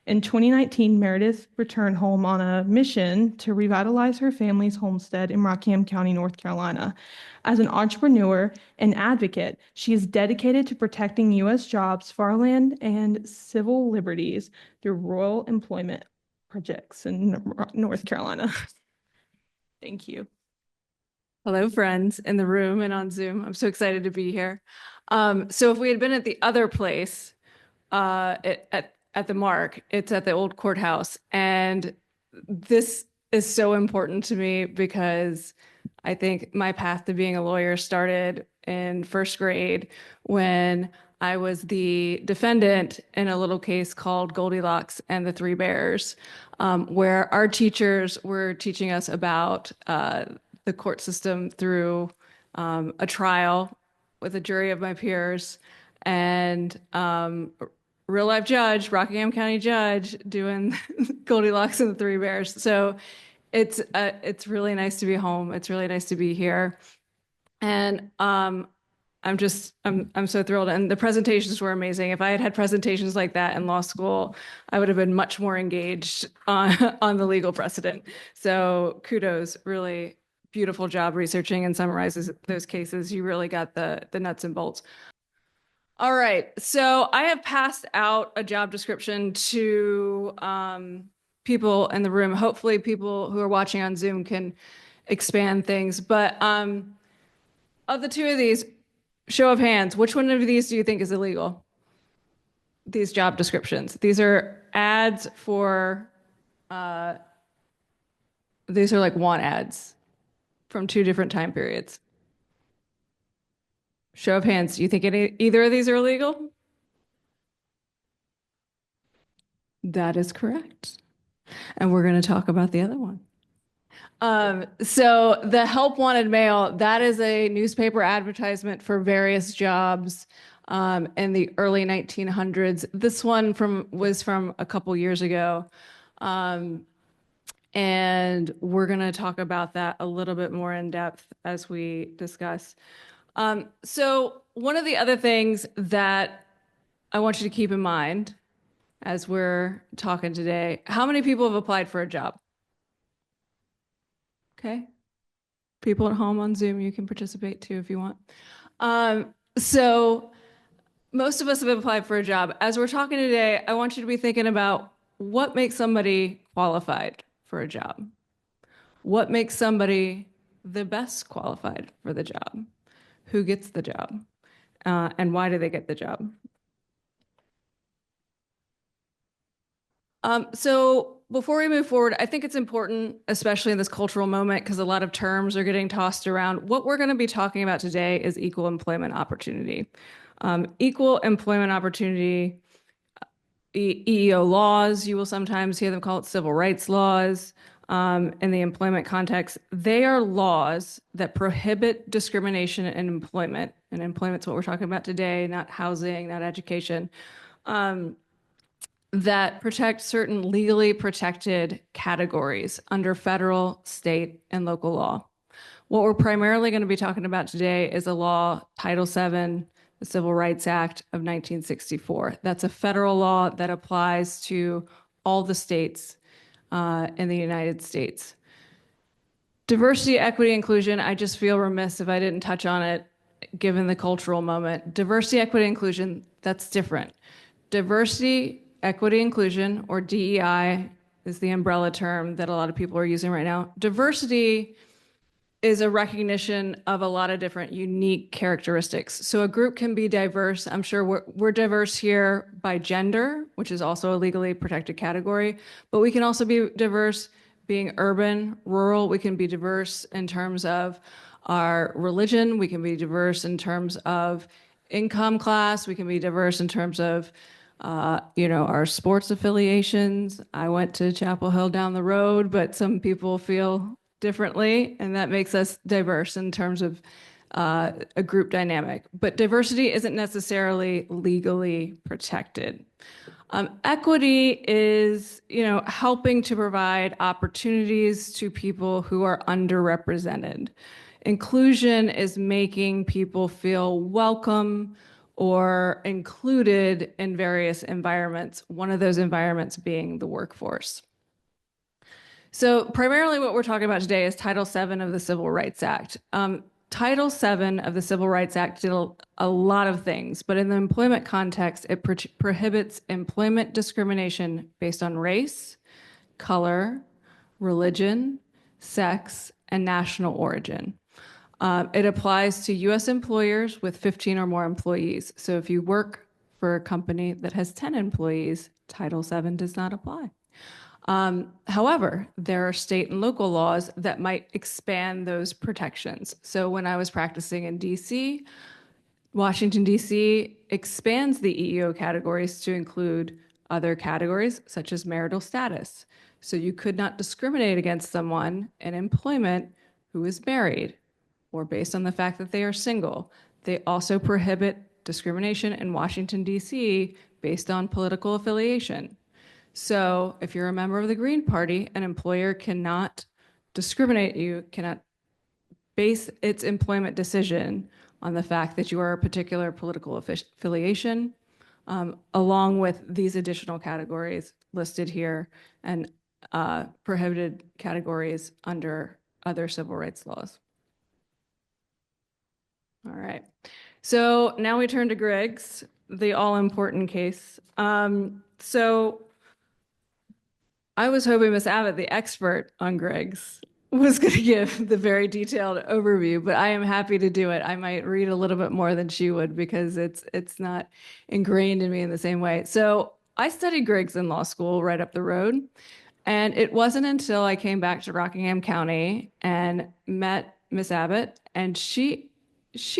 In 2019, Meredith returned home on a mission to revitalize her family's homestead in Rockingham County, North Carolina. As an entrepreneur and advocate, she is dedicated to protecting U.S. jobs, farmland, and civil liberties through rural employment projects in North Carolina. Thank you. Hello, friends in the room and on Zoom. I'm so excited to be here. So if we had been at the other place, at the MARC, it's at the old courthouse. And this is so important to me because I think my path to being a lawyer started in first grade when I was the defendant in a little case called Goldilocks and the Three Bears, where our teachers were teaching us about the court system through a trial with a jury of my peers and real life judge, Rockingham County judge, doing Goldilocks and the Three Bears. So it's really nice to be home. It's really nice to be here. And I'm so thrilled. And the presentations were amazing. If I had had presentations like that in law school, I would have been much more engaged on the legal precedent. So kudos, really beautiful job researching and summarizes those cases. You really got the nuts and bolts. All right, so I have passed out a job description to people in the room. Hopefully people who are watching on Zoom can expand things. But of the two of these, show of hands, which one of these do you think is illegal? These job descriptions. These are ads for, these are like want ads from 2 different time periods. Show of hands, do you think either of these are illegal? That is correct. And we're going to talk about the other one. So the Help Wanted Mail, that is a newspaper advertisement for various jobs in the early 1900s. This one was from a couple years ago. And we're going to talk about that a little bit more in depth as we discuss. So one of the other things that I want you to keep in mind as we're talking today, how many people have applied for a job? Okay. People at home on Zoom, you can participate too if you want. So most of us have applied for a job. As we're talking today, I want you to be thinking about what makes somebody qualified for a job. What makes somebody the best qualified for the job? Who gets the job? And why do they get the job? So before we move forward, I think it's important, especially in this cultural moment, because a lot of terms are getting tossed around. What we're going to be talking about today is equal employment opportunity. Equal employment opportunity, EEO laws, you will sometimes hear them call it civil rights laws in the employment context. They are laws that prohibit discrimination in employment. And employment's what we're talking about today, not housing, not education. That protect certain legally protected categories under federal, state, and local law. What we're primarily going to be talking about today is a law, Title VII, the Civil Rights Act of 1964. That's a federal law that applies to all the states in the United States. Diversity, equity, inclusion, I just feel remiss if I didn't touch on it given the cultural moment. Diversity, equity, inclusion, that's different. Diversity, equity, inclusion, or DEI is the umbrella term that a lot of people are using right now. Diversity is a recognition of a lot of different unique characteristics. So a group can be diverse. I'm sure we're diverse here by gender, which is also a legally protected category, but we can also be diverse being urban, rural. We can be diverse in terms of our religion. We can be diverse in terms of income class. We can be diverse in terms of our sports affiliations. I went to Chapel Hill down the road, but some people feel differently, and that makes us diverse in terms of a group dynamic. But diversity isn't necessarily legally protected. Equity is, helping to provide opportunities to people who are underrepresented. Inclusion is making people feel welcome or included in various environments, one of those environments being the workforce. So primarily what we're talking about today is Title VII of the Civil Rights Act. Title VII of the Civil Rights Act did a lot of things, but in the employment context, it prohibits employment discrimination based on race, color, religion, sex, and national origin. It applies to U.S. employers with 15 or more employees. So if you work for a company that has 10 employees, Title VII does not apply. However, there are state and local laws that might expand those protections. So when I was practicing in DC, Washington, DC expands the EEO categories to include other categories such as marital status. So you could not discriminate against someone in employment who is married or based on the fact that they are single. They also prohibit discrimination in Washington, DC based on political affiliation. So if you're a member of the Green Party, an employer cannot discriminate you, cannot base its employment decision on the fact that you are a particular political affiliation, along with these additional categories listed here and prohibited categories under other civil rights laws. All right. So now we turn to Griggs, the all-important case. So I was hoping Ms. Abbott, the expert on Griggs, was going to give the very detailed overview, but I am happy to do it. I might read a little bit more than she would because it's not ingrained in me in the same way. So I studied Griggs in law school right up the road, and it wasn't until I came back to Rockingham County and met Ms. Abbott, and she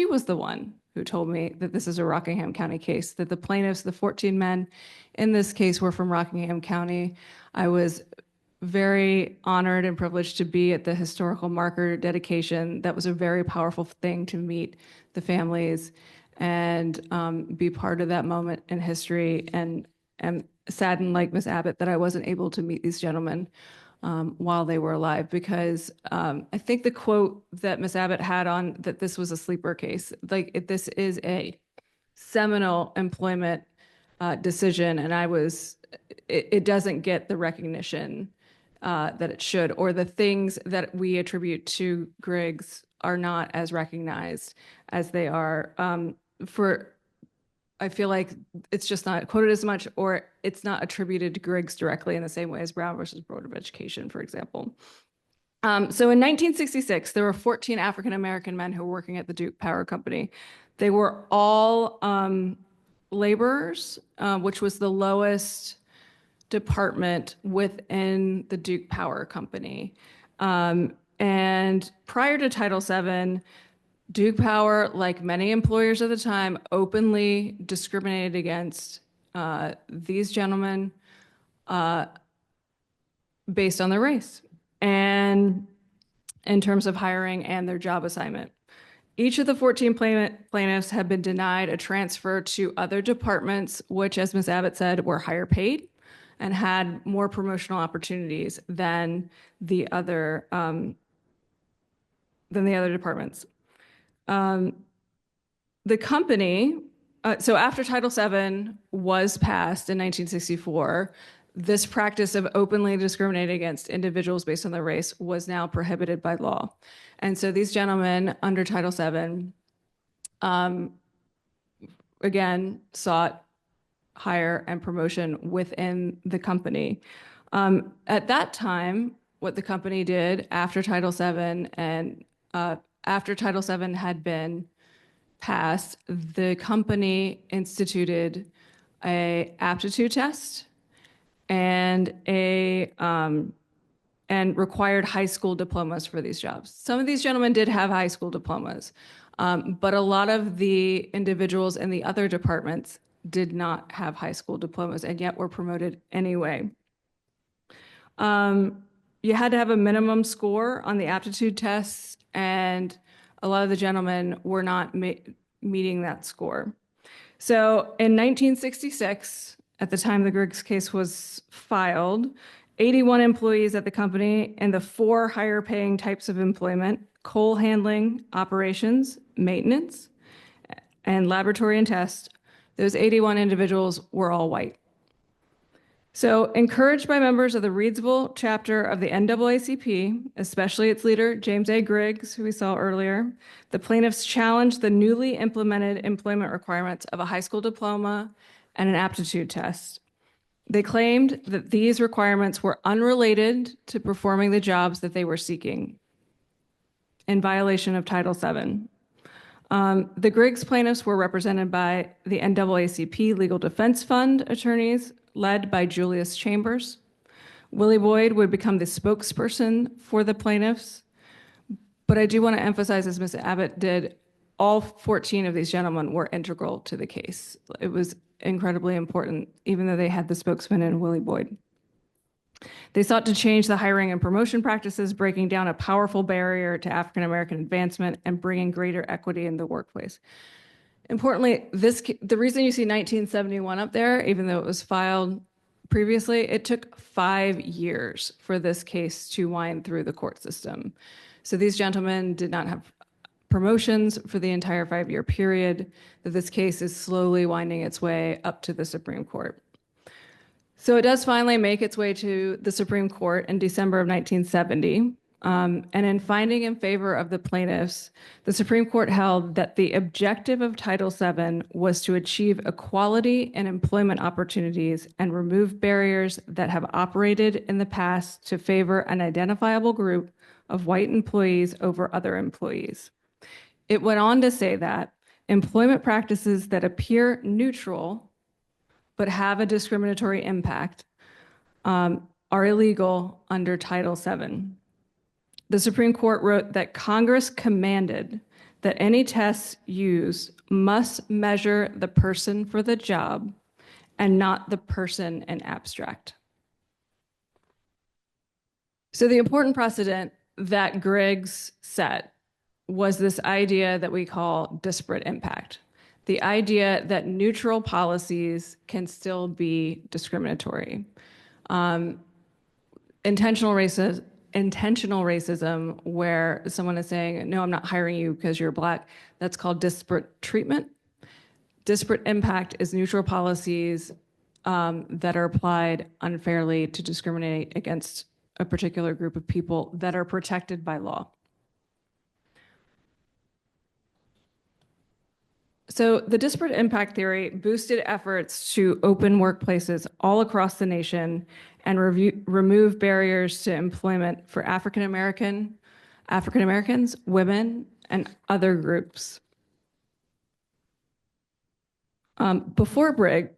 was the one who told me that this is a Rockingham County case, that the plaintiffs, the 14 men in this case, were from Rockingham County. I was very honored and privileged to be at the historical marker dedication. That was a very powerful thing to meet the families and be part of that moment in history, and saddened, like Ms. Abbott, that I wasn't able to meet these gentlemen while they were alive, because I think the quote that Ms. Abbott had on that this was a sleeper case, like this is a seminal employment decision, and it doesn't get the recognition that it should, or the things that we attribute to Griggs are not as recognized as they are I feel like it's just not quoted as much, or it's not attributed to Griggs directly in the same way as Brown versus Board of Education, for example. So in 1966, there were 14 African-American men who were working at the Duke Power Company. They were all laborers, which was the lowest department within the Duke Power Company. And prior to Title VII, Duke Power, like many employers at the time, openly discriminated against these gentlemen based on their race and in terms of hiring and their job assignment. Each of the 14 plaintiffs had been denied a transfer to other departments, which, as Ms. Abbott said, were higher paid and had more promotional opportunities than the other departments. The company, so after Title VII was passed in 1964, this practice of openly discriminating against individuals based on their race was now prohibited by law. And so these gentlemen under Title VII, again, sought hire and promotion within the company. At that time, what the company did after Title VII and after Title VII had been passed, the company instituted a aptitude test and and required high school diplomas for these jobs. Some of these gentlemen did have high school diplomas, but a lot of the individuals in the other departments did not have high school diplomas and yet were promoted anyway. You had to have a minimum score on the aptitude tests, and a lot of the gentlemen were not meeting that score. So in 1966, at the time the Griggs case was filed, 81 employees at the company in the 4 higher paying types of employment: coal handling, operations, maintenance, and laboratory and test. Those 81 individuals were all white. So, encouraged by members of the Reedsville chapter of the NAACP, especially its leader, James A. Griggs, who we saw earlier, the plaintiffs challenged the newly implemented employment requirements of a high school diploma and an aptitude test. They claimed that these requirements were unrelated to performing the jobs that they were seeking, in violation of Title VII. The Griggs plaintiffs were represented by the NAACP Legal Defense Fund attorneys, led by Julius Chambers. Willie Boyd would become the spokesperson for the plaintiffs. But I do want to emphasize, as Ms. Abbott did, all 14 of these gentlemen were integral to the case. It was incredibly important, even though they had the spokesman in Willie Boyd. They sought to change the hiring and promotion practices, breaking down a powerful barrier to African-American advancement and bringing greater equity in the workplace. Importantly, the reason you see 1971 up there, even though it was filed previously, it took 5 years for this case to wind through the court system. So these gentlemen did not have promotions for the entire 5-year period, that this case is slowly winding its way up to the Supreme Court. So it does finally make its way to the Supreme Court in December of 1970. And in finding in favor of the plaintiffs, the Supreme Court held that the objective of Title VII was to achieve equality in employment opportunities and remove barriers that have operated in the past to favor an identifiable group of white employees over other employees. It went on to say that employment practices that appear neutral but have a discriminatory impact are illegal under Title VII. The Supreme Court wrote that Congress commanded that any tests used must measure the person for the job and not the person in abstract. So the important precedent that Griggs set was this idea that we call disparate impact. The idea that neutral policies can still be discriminatory. Intentional racism, where someone is saying, no, I'm not hiring you because you're Black, that's called disparate treatment. Disparate impact is neutral policies that are applied unfairly to discriminate against a particular group of people that are protected by law. So the disparate impact theory boosted efforts to open workplaces all across the nation and remove barriers to employment for African Americans, women, and other groups. Before Griggs,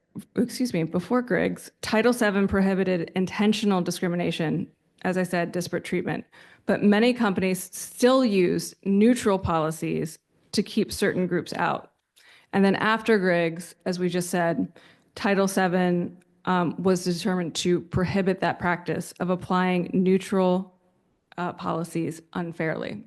Title VII prohibited intentional discrimination, as I said, disparate treatment, but many companies still use neutral policies to keep certain groups out. And then after Griggs, as we just said, Title VII was determined to prohibit that practice of applying neutral policies unfairly.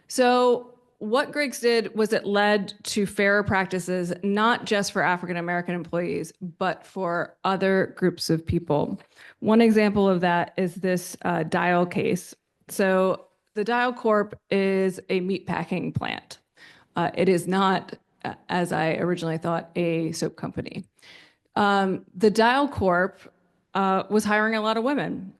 So what Griggs did was it led to fairer practices, not just for African American employees, but for other groups of people. One example of that is this Dial case. So the Dial Corp is a meatpacking plant. It is not, as I originally thought, a soap company. The Dial Corp was hiring a lot of women.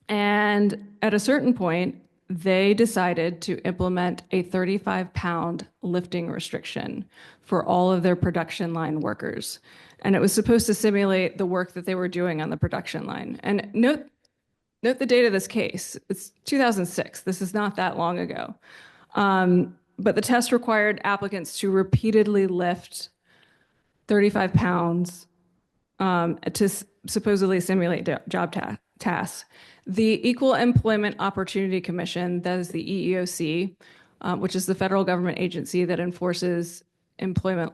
And at a certain point, they decided to implement a 35-pound lifting restriction for all of their production line workers. And it was supposed to simulate the work that they were doing on the production line. And note the date of this case. It's 2006. This is not that long ago. But the test required applicants to repeatedly lift 35 pounds to supposedly simulate job tasks. The Equal Employment Opportunity Commission, that is the EEOC, which is the federal government agency that enforces employment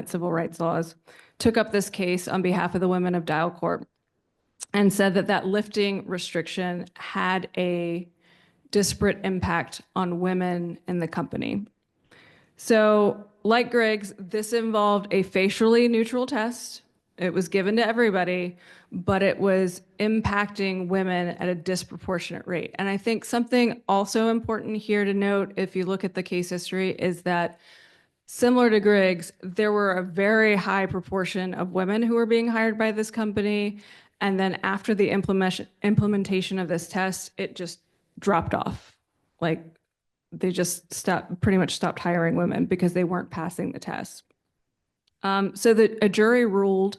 civil rights laws, took up this case on behalf of the women of Dial Corp and said that that lifting restriction had a disparate impact on women in the company. So, like Griggs, this involved a facially neutral test. It was given to everybody, but it was impacting women at a disproportionate rate. And I think something also important here to note, if you look at the case history, is that similar to Griggs, there were a very high proportion of women who were being hired by this company. And then after the implementation of this test, it just dropped off. Like they just pretty much stopped hiring women because they weren't passing the test. So a jury ruled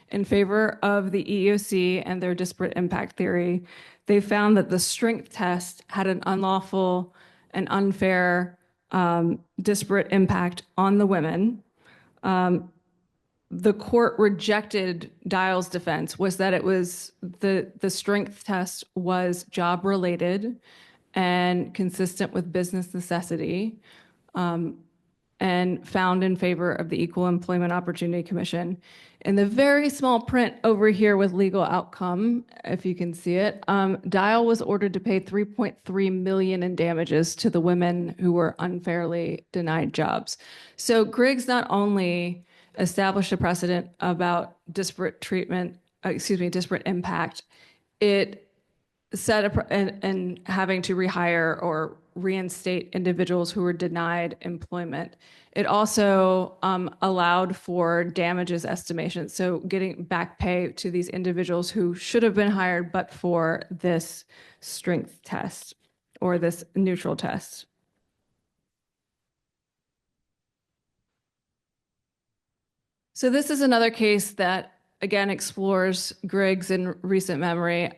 in favor of the EEOC and their disparate impact theory. They found that the strength test had an unlawful and unfair disparate impact on the women. The court rejected Dial's defense, was that it was the strength test was job related and consistent with business necessity, and found in favor of the Equal Employment Opportunity Commission. In the very small print over here with legal outcome, if you can see it, Dial was ordered to pay $3.3 million in damages to the women who were unfairly denied jobs. So Griggs not only established a precedent about disparate impact, it set and having to rehire or reinstate individuals who were denied employment. It also allowed for damages estimation, so getting back pay to these individuals who should have been hired but for this strength test or this neutral test. So this is another case that, again, explores Griggs in recent memory.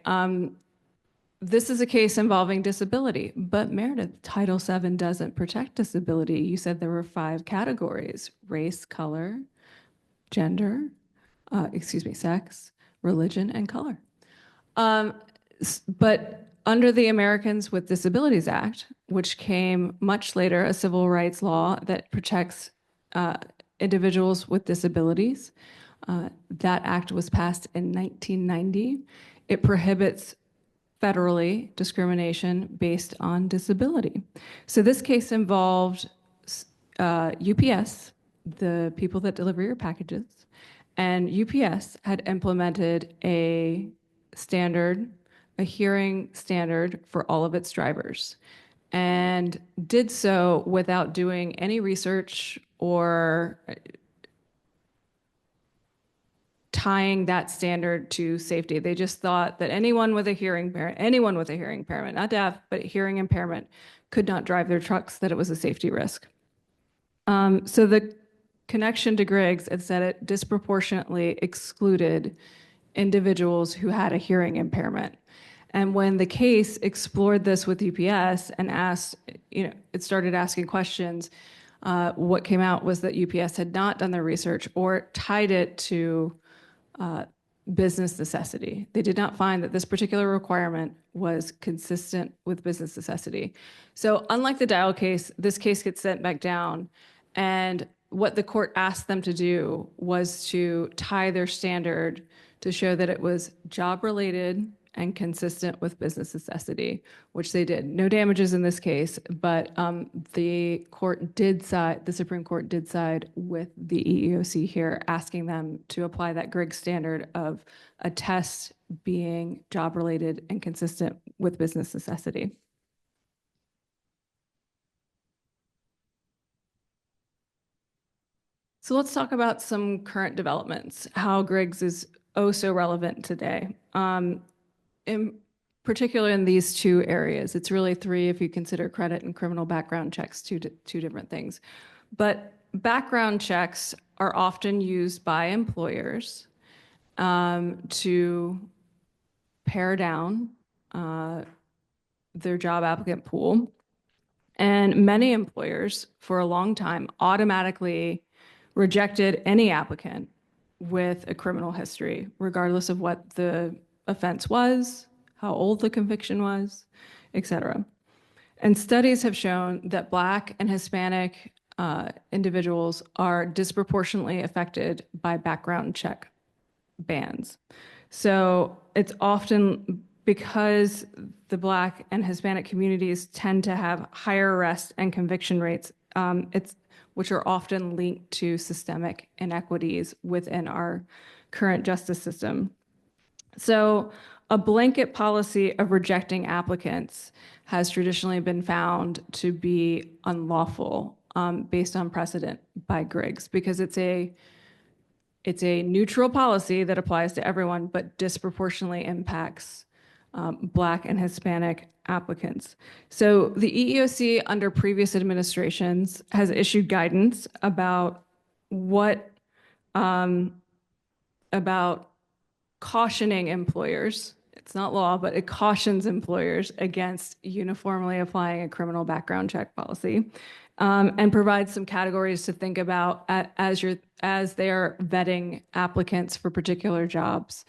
This is a case involving disability, but Meredith, Title VII doesn't protect disability. You said there were 5 categories: race, color, gender, sex, religion, and color. But under the Americans with Disabilities Act, which came much later, a civil rights law that protects individuals with disabilities, that act was passed in 1990. It prohibits federally discrimination based on disability. So this case involved UPS, the people that deliver your packages, and UPS had implemented a standard, a hearing standard for all of its drivers, and did so without doing any research or tying that standard to safety. They just thought that anyone with a hearing impairment, not deaf, but hearing impairment, could not drive their trucks, that it was a safety risk. So the connection to Griggs is that it disproportionately excluded individuals who had a hearing impairment. And when the case explored this with UPS and asked, it started asking questions, what came out was that UPS had not done their research or tied it to business necessity. They did not find that this particular requirement was consistent with business necessity. So unlike the Dial case, this case gets sent back down, and what the court asked them to do was to tie their standard to show that it was job-related and consistent with business necessity, which they did. No damages in this case, but the Supreme Court did side with the EEOC here, asking them to apply that Griggs standard of a test being job-related and consistent with business necessity. So let's talk about some current developments, how Griggs is oh so relevant today. In particular in these 2 areas. It's really 3 if you consider credit and criminal background checks, two different things. But background checks are often used by employers to pare down their job applicant pool. And many employers for a long time automatically rejected any applicant with a criminal history, regardless of what the offense was, how old the conviction was, etc. And studies have shown that Black and Hispanic individuals are disproportionately affected by background check bans. So it's often because the Black and Hispanic communities tend to have higher arrest and conviction rates, which are often linked to systemic inequities within our current justice system. So a blanket policy of rejecting applicants has traditionally been found to be unlawful based on precedent by Griggs, because it's a neutral policy that applies to everyone, but disproportionately impacts Black and Hispanic applicants. So the EEOC under previous administrations has issued guidance about about cautioning employers. It's not law, but it cautions employers against uniformly applying a criminal background check policy, and provides some categories to think about as they are vetting applicants for particular jobs.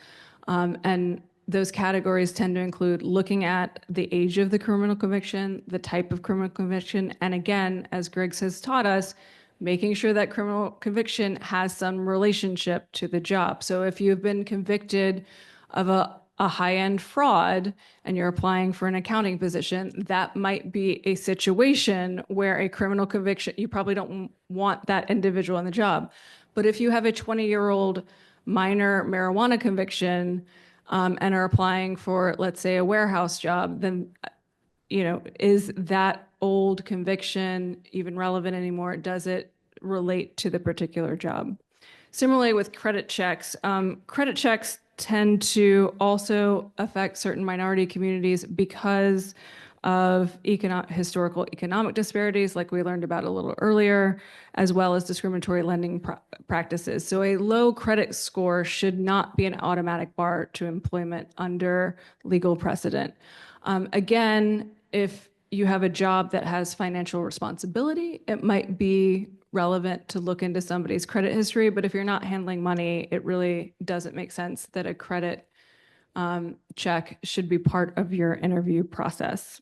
And those categories tend to include looking at the age of the criminal conviction, the type of criminal conviction, and again, as Griggs has taught us, making sure that criminal conviction has some relationship to the job. So if you've been convicted of a high-end fraud and you're applying for an accounting position, that might be a situation where a criminal conviction, you probably don't want that individual in the job. But if you have a 20-year-old minor marijuana conviction and are applying for, let's say, a warehouse job, then is that old conviction even relevant anymore? Does it relate to the particular job? Similarly with credit checks tend to also affect certain minority communities because of historical economic disparities, like we learned about a little earlier, as well as discriminatory lending practices. So a low credit score should not be an automatic bar to employment under legal precedent. Again, if you have a job that has financial responsibility, it might be relevant to look into somebody's credit history, but if you're not handling money, it really doesn't make sense that a credit check should be part of your interview process.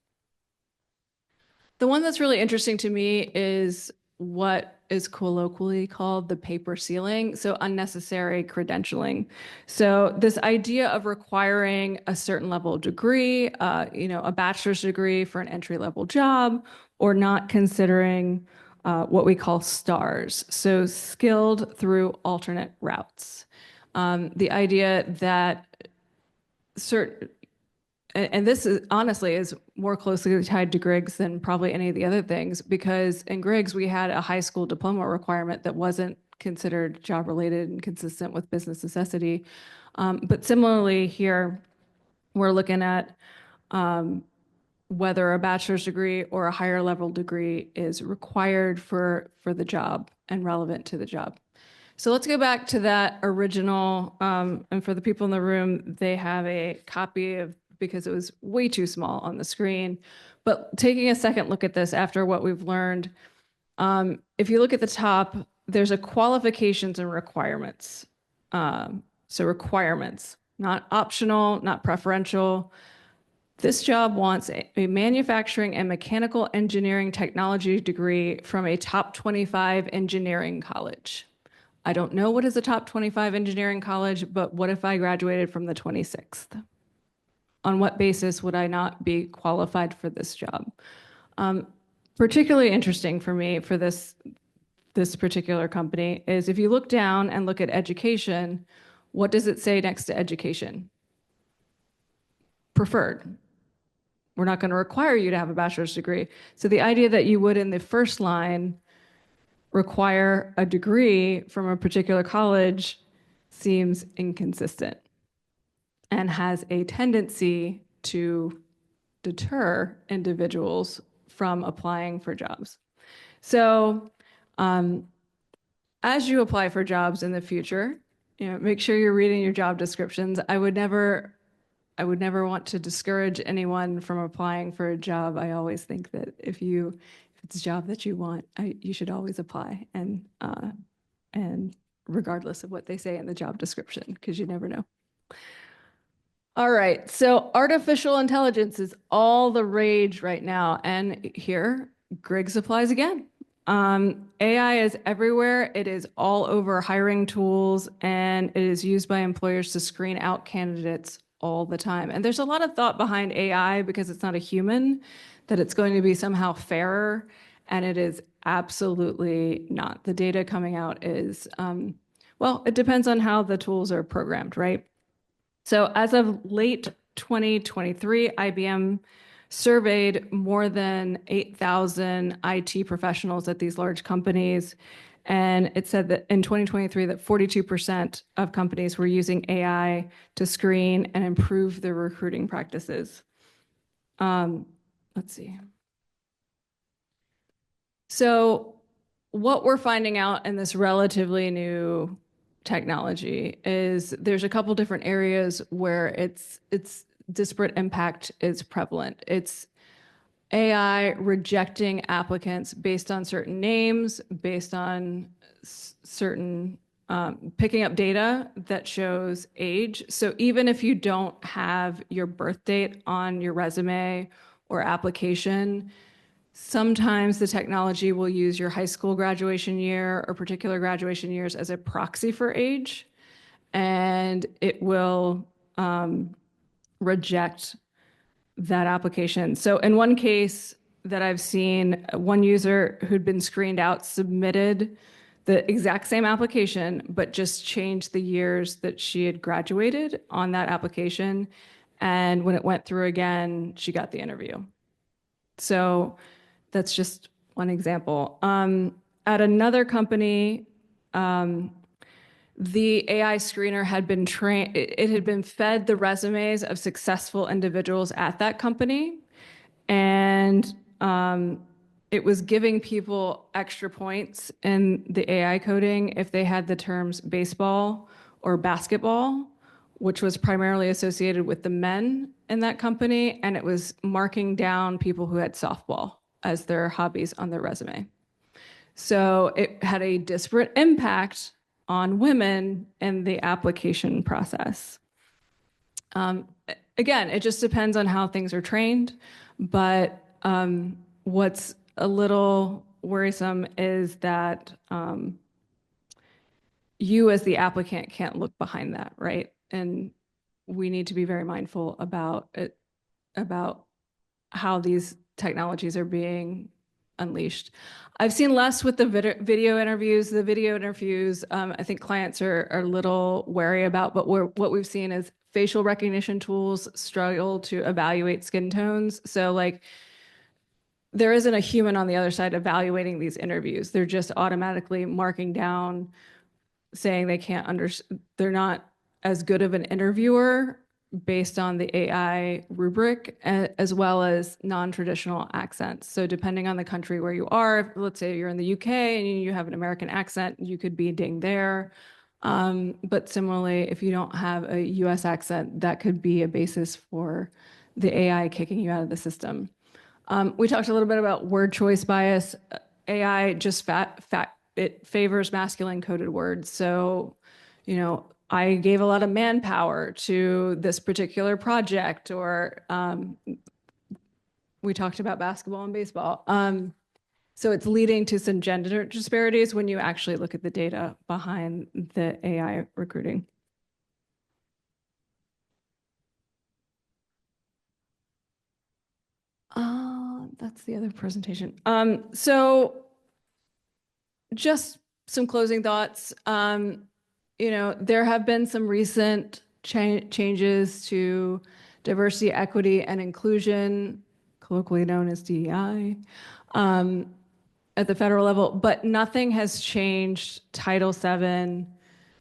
The one that's really interesting to me is what is colloquially called the paper ceiling, so unnecessary credentialing. So this idea of requiring a certain level of degree, a bachelor's degree for an entry-level job, or not considering what we call STARS, so skilled through alternate routes. The idea that and this is honestly is more closely tied to Griggs than probably any of the other things, because in Griggs we had a high school diploma requirement that wasn't considered job related and consistent with business necessity. But similarly here, we're looking at whether a bachelor's degree or a higher level degree is required for the job and relevant to the job. So let's go back to that original, and for the people in the room, they have a copy of, because it was way too small on the screen. But taking a second look at this after what we've learned, if you look at the top, there's a qualifications and requirements. So requirements, not optional, not preferential. This job wants a manufacturing and mechanical engineering technology degree from a top 25 engineering college. I don't know what is a top 25 engineering college, but what if I graduated from the 26th? On what basis would I not be qualified for this job? Particularly interesting for me for this particular company is if you look down and look at education, what does it say next to education? Preferred. We're not going to require you to have a bachelor's degree. So the idea that you would in the first line require a degree from a particular college seems inconsistent and has a tendency to deter individuals from applying for jobs. So as you apply for jobs in the future, make sure you're reading your job descriptions. I would never want to discourage anyone from applying for a job. I always think that if it's a job that you want, you should always apply, and regardless of what they say in the job description, because you never know. All right, so artificial intelligence is all the rage right now, and here Griggs applies again. AI is everywhere. It is all over hiring tools, and it is used by employers to screen out candidates all the time. And there's a lot of thought behind AI because it's not a human, that it's going to be somehow fairer, and it is absolutely not. The data coming out is, well, it depends on how the tools are programmed, right? So as of late 2023, IBM surveyed more than 8,000 IT professionals at these large companies. And it said that in 2023 that 42% of companies were using AI to screen and improve their recruiting practices. Let's see. So what we're finding out in this relatively new technology is there's a couple different areas where its disparate impact is prevalent. It's AI rejecting applicants based on certain names, based on certain picking up data that shows age. So even if you don't have your birth date on your resume or application, sometimes the technology will use your high school graduation year or particular graduation years as a proxy for age, and it will reject that application. So in one case that I've seen, one user who'd been screened out submitted the exact same application, but just changed the years that she had graduated on that application. And when it went through again, she got the interview. So that's just one example. At another company, the AI screener had been trained, it had been fed the resumes of successful individuals at that company. And it was giving people extra points in the AI coding if they had the terms baseball or basketball, which was primarily associated with the men in that company. And it was marking down people who had softball as their hobbies on their resume. So it had a disparate impact on women in the application process. Again, it just depends on how things are trained, but what's a little worrisome is that you as the applicant can't look behind that, right? And we need to be very mindful about it, about how these technologies are being unleashed. I've seen less with the video interviews. The video interviews, I think clients are a little wary about, but what we've seen is facial recognition tools struggle to evaluate skin tones. So like, there isn't a human on the other side evaluating these interviews. They're just automatically marking down, saying they can't understand, they're not as good of an interviewer based on the AI rubric, as well as non-traditional accents. So depending on the country where you are, let's say you're in the UK and you have an American accent, you could be dinged there. But similarly, if you don't have a US accent, that could be a basis for the AI kicking you out of the system. We talked a little bit about word choice bias. AI just it favors masculine coded words. So, you know, I gave a lot of manpower to this particular project, or we talked about basketball and baseball. So it's leading to some gender disparities when you actually look at the data behind the AI recruiting. That's the other presentation. So just some closing thoughts. You know, there have been some recent changes to diversity, equity, and inclusion, colloquially known as DEI, at the federal level, but nothing has changed Title VII,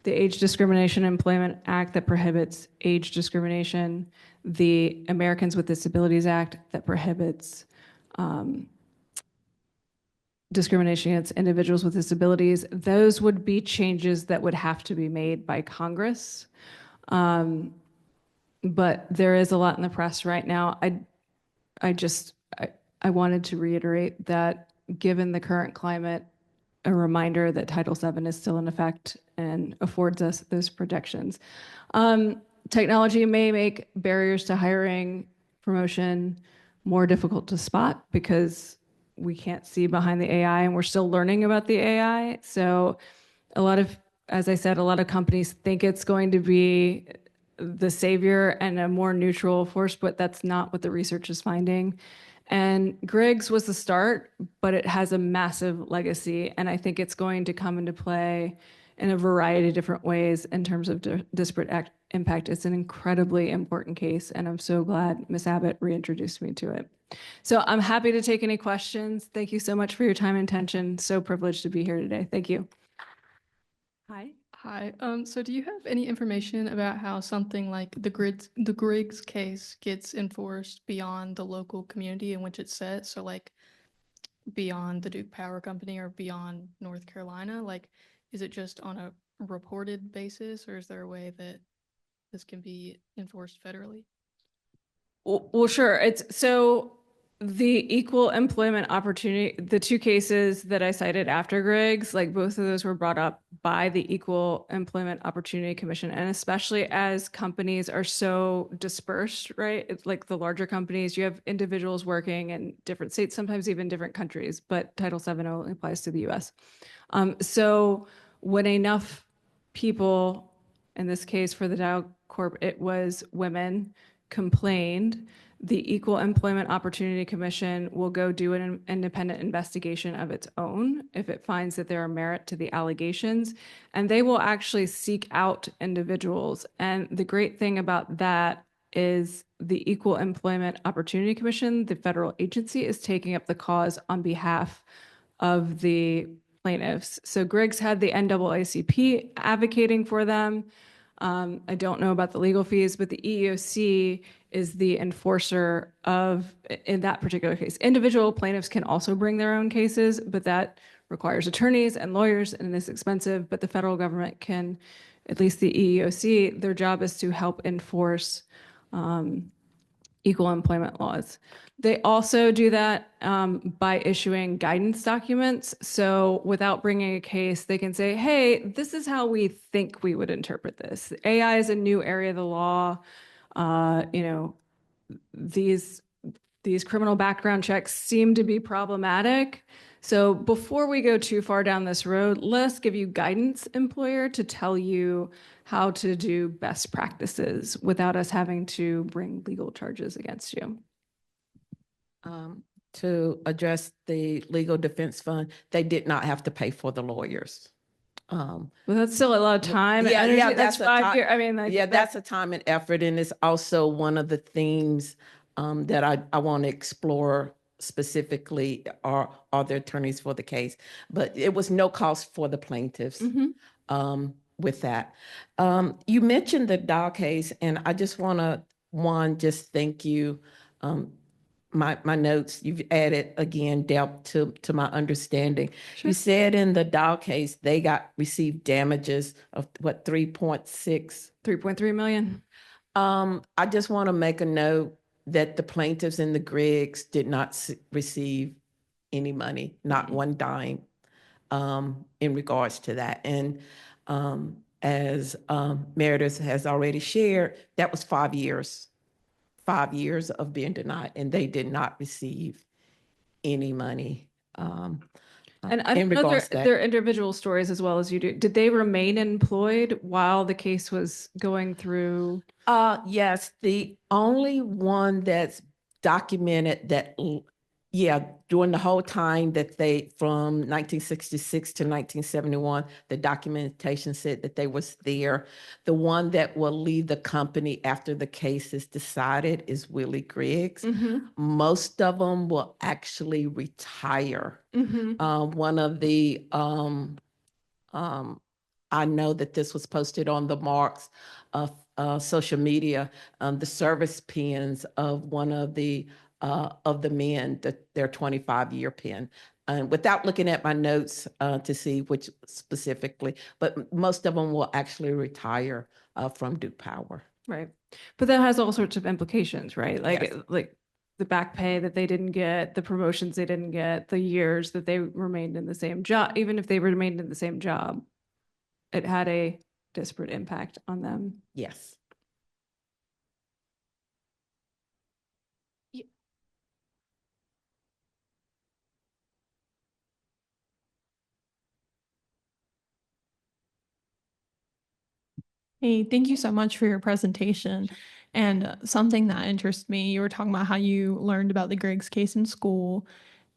the Age Discrimination Employment Act that prohibits age discrimination, the Americans with Disabilities Act that prohibits discrimination against individuals with disabilities. Those would be changes that would have to be made by Congress. But there is a lot in the press right now. I wanted to reiterate that given the current climate, a reminder that Title VII is still in effect and affords us those protections. Technology may make barriers to hiring, promotion more difficult to spot because we can't see behind the AI and we're still learning about the AI. So a lot of, as I said, a lot of companies think it's going to be the savior and a more neutral force, but that's not what the research is finding. And Griggs was the start, but it has a massive legacy. And I think it's going to come into play in a variety of different ways in terms of disparate impact. It's an incredibly important case, and I'm so glad Ms. Abbott reintroduced me to it. So I'm happy to take any questions. Thank you so much for your time and attention. So privileged to be here today. Thank you. Hi. Hi. So do you have any information about how something like the Griggs case gets enforced beyond the local community in which it's set? So like beyond the Duke Power Company or beyond North Carolina? Like, is it just on a reported basis, or is there a way that this can be enforced federally? Well, sure. It's so the equal employment opportunity, the two cases that I cited after Griggs, like both of those were brought up by the Equal Employment Opportunity Commission. And especially as companies are so dispersed, right? It's like the larger companies, you have individuals working in different states, sometimes even different countries, but Title VII only applies to the US. So when enough people, in this case for the Dow Corp, it was women, complained, the Equal Employment Opportunity Commission will go do an independent investigation of its own if it finds that there are merit to the allegations, and they will actually seek out individuals. And the great thing about that is the Equal Employment Opportunity Commission. The federal agency is taking up the cause on behalf of the plaintiffs. So Griggs had the NAACP advocating for them. I don't know about the legal fees, but the EEOC is the enforcer of, in that particular case. Individual plaintiffs can also bring their own cases, but that requires attorneys and lawyers and is expensive. But the federal government can, at least the EEOC, their job is to help enforce equal employment laws. They also do that by issuing guidance documents. So without bringing a case, they can say, hey, this is how we think we would interpret this. AI is a new area of the law. These criminal background checks seem to be problematic. So before we go too far down this road, let's give you guidance, employer, to tell you how to do best practices without us having to bring legal charges against you. To address the legal defense fund, they did not have to pay for the lawyers. Well, that's still a lot of time. Yeah, and energy. yeah, That's a 5 years. I mean, like, yeah, that's a time and effort, and it's also one of the themes that I want to explore specifically are the attorneys for the case. But it was no cost for the plaintiffs with that. You mentioned the Dow case, and I just want to just thank you. My notes, you've added again depth to my understanding. Sure. You said in the Dow case, they received damages of what, 3.3 million. I just want to make a note that the plaintiffs in the Griggs did not receive any money, not one dime, in regards to that. And as Meredith has already shared, that was 5 years. 5 years of being denied, and they did not receive any money. And I don't know their individual stories as well as you do. Did they remain employed while the case was going through? Yes, the only one that's documented that, during the whole time that they, from 1966 to 1971, the documentation said that they was there. The one that will leave the company after the case is decided is Willie Griggs. Most of them will actually retire. One of the, I know that this was posted on the MARC's social media, the service pins of one of the men, their 25-year pin. Without looking at my notes to see which specifically, but most of them will actually retire from Duke Power. Right. But that has all sorts of implications, right? Like, Yes. like the back pay that they didn't get, the promotions they didn't get, the years that they remained in the same job. Even if they remained in the same job, it had a disparate impact on them. Yes. Hey, thank you so much for your presentation. And something that interests me, you were talking about how you learned about the Griggs case in school.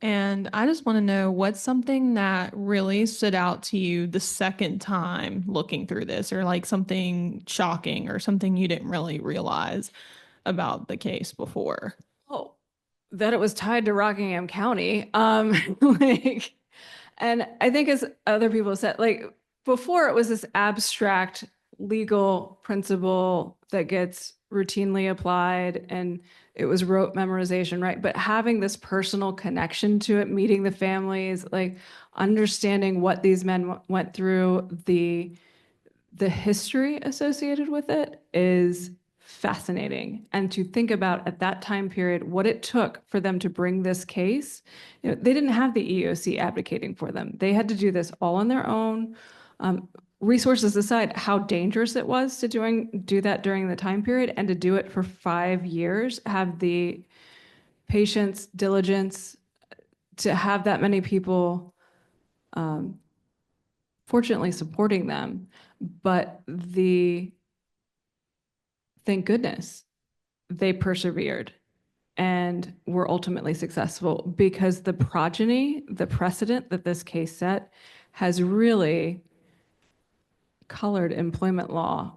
And I just want to know what's something that really stood out to you the second time looking through this, or like something shocking or something you didn't really realize about the case before? Oh, that it was tied to Rockingham County. And I think as other people said, like before it was this abstract legal principle that gets routinely applied and it was rote memorization, right? But having this personal connection to it, meeting the families, like understanding what these men went through, the history associated with it is fascinating. And to think about at that time period, what it took for them to bring this case, they didn't have the EEOC advocating for them. They had to do this all on their own. Resources aside, how dangerous it was to do that during the time period and to do it for 5 years, have the patience, diligence to have that many people fortunately supporting them. But thank goodness they persevered and were ultimately successful, because the progeny, the precedent that this case set has really colored employment law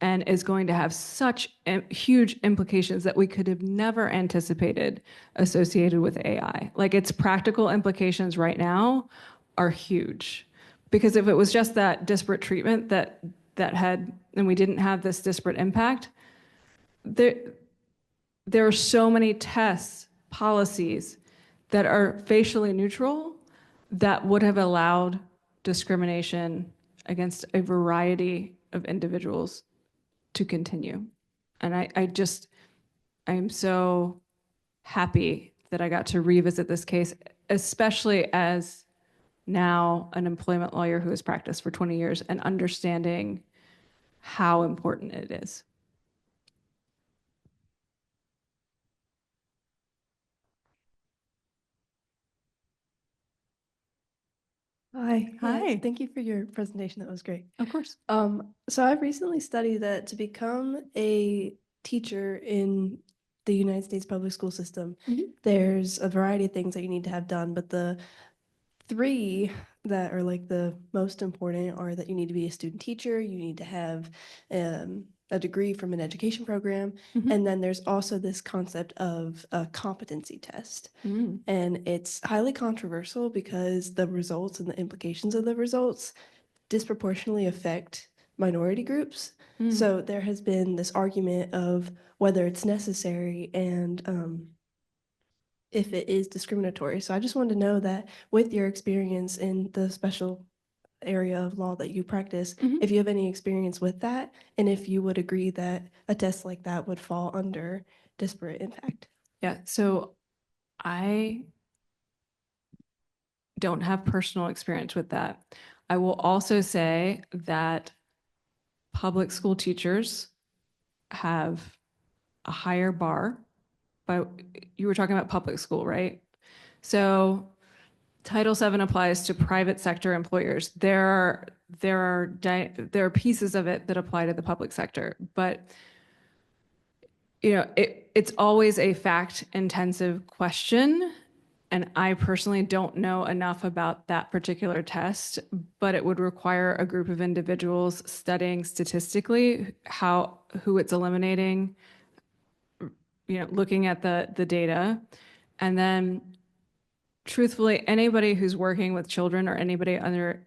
and is going to have such huge implications that we could have never anticipated associated with AI. Like, its practical implications right now are huge. Because if it was just that disparate treatment that had, and we didn't have this disparate impact, there are so many tests, policies that are facially neutral that would have allowed discrimination against a variety of individuals to continue. And I'm so happy that I got to revisit this case, especially as now an employment lawyer who has practiced for 20 years and understanding how important it is. Hi. Hi. Yes, thank you for your presentation. That was great. Of course. So I've recently studied that to become a teacher in the United States public school system, there's a variety of things that you need to have done, but the three that are like the most important are that you need to be a student teacher, you need to have a degree from an education program, and then there's also this concept of a competency test. And it's highly controversial because the results and the implications of the results disproportionately affect minority groups. So there has been this argument of whether it's necessary and if it is discriminatory. So I just wanted to know that with your experience in the special area of law that you practice, if you have any experience with that, and if you would agree that a test like that would fall under disparate impact. Yeah, so I don't have personal experience with that. I will also say that public school teachers have a higher bar. But you were talking about public school, right? So Title VII applies to private sector employers. There are pieces of it that apply to the public sector, but it's always a fact-intensive question. And I personally don't know enough about that particular test, but it would require a group of individuals studying statistically who it's eliminating, looking at the data. And then truthfully, anybody who's working with children or anybody under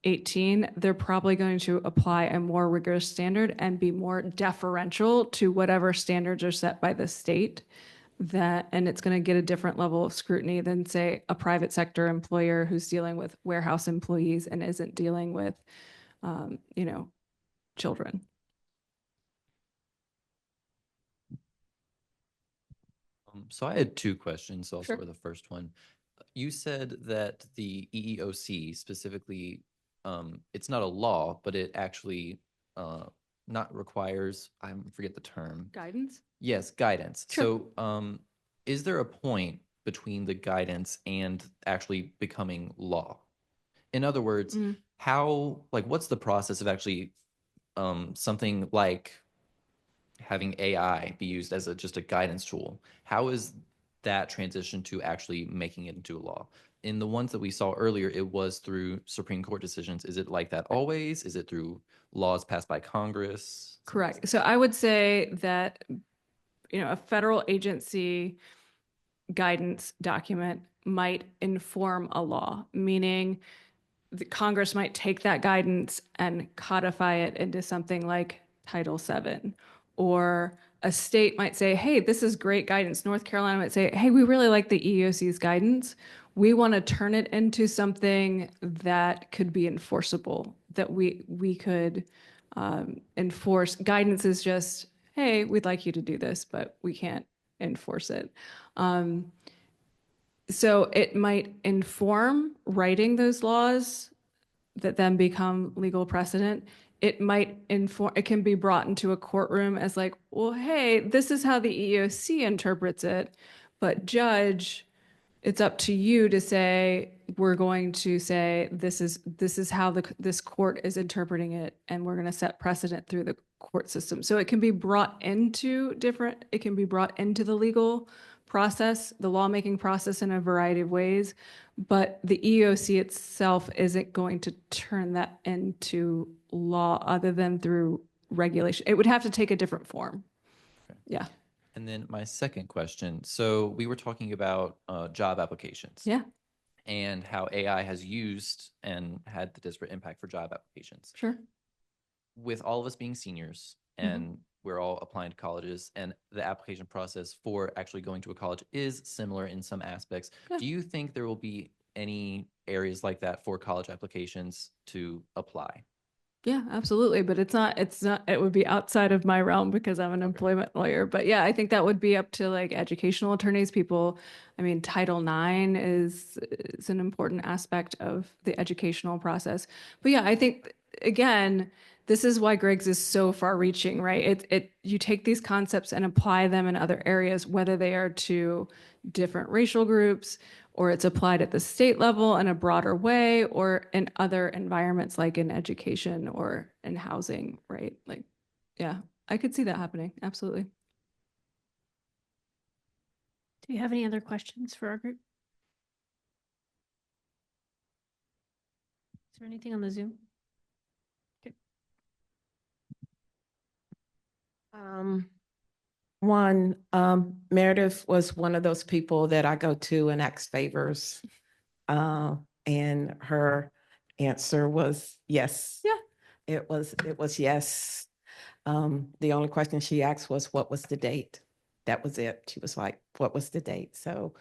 18, they're probably going to apply a more rigorous standard and be more deferential to whatever standards are set by the state. And it's going to get a different level of scrutiny than, say, a private sector employer who's dealing with warehouse employees and isn't dealing with, children. So I had two questions. So I'll Sure. start with the first one. You said that the EEOC specifically, it's not a law, but it actually not requires, I forget the term. Guidance? Yes, guidance. Sure. So is there a point between the guidance and actually becoming law? In other words, what's the process of actually something like having AI be used as just a guidance tool? How is that transition to actually making it into a law? In the ones that we saw earlier, it was through Supreme Court decisions. Is it like that always? Is it through laws passed by Congress? Correct. So I would say that, a federal agency guidance document might inform a law, meaning the Congress might take that guidance and codify it into something like Title VII, or a state might say, hey, this is great guidance. North Carolina might say, hey, we really like the EEOC's guidance. We want to turn it into something that could be enforceable, that we could enforce. Guidance is just, hey, we'd like you to do this, but we can't enforce it. So it might inform writing those laws that then become legal precedent. It might inform, it can be brought into a courtroom as like, well, hey, this is how the EEOC interprets it, but judge, it's up to you to say, we're going to say, this is how this court is interpreting it, and we're going to set precedent through the court system. So it can be brought into the legal process, the lawmaking process, in a variety of ways, but the EEOC itself isn't going to turn that into law other than through regulation. It would have to take a different form. Okay. Yeah. And then my second question. So we were talking about job applications. Yeah. And how AI has used and had the disparate impact for job applications. Sure. With all of us being seniors and we're all applying to colleges, and the application process for actually going to a college is similar in some aspects. Yeah. Do you think there will be any areas like that for college applications to apply? Yeah, absolutely. But it would be outside of my realm because I'm an employment lawyer. But yeah, I think that would be up to like educational attorneys, people. I mean, Title IX is an important aspect of the educational process. But yeah, I think again, this is why Griggs is so far reaching, right? You take these concepts and apply them in other areas, whether they are to different racial groups, or it's applied at the state level in a broader way, or in other environments like in education or in housing, right? Like, yeah, I could see that happening. Absolutely. Do you have any other questions for our group? Is there anything on the Zoom? Okay. Meredith was one of those people that I go to and ask favors. And her answer was yes. Yeah. It was yes. The only question she asked was, what was the date? That was it. She was like, what was the date? So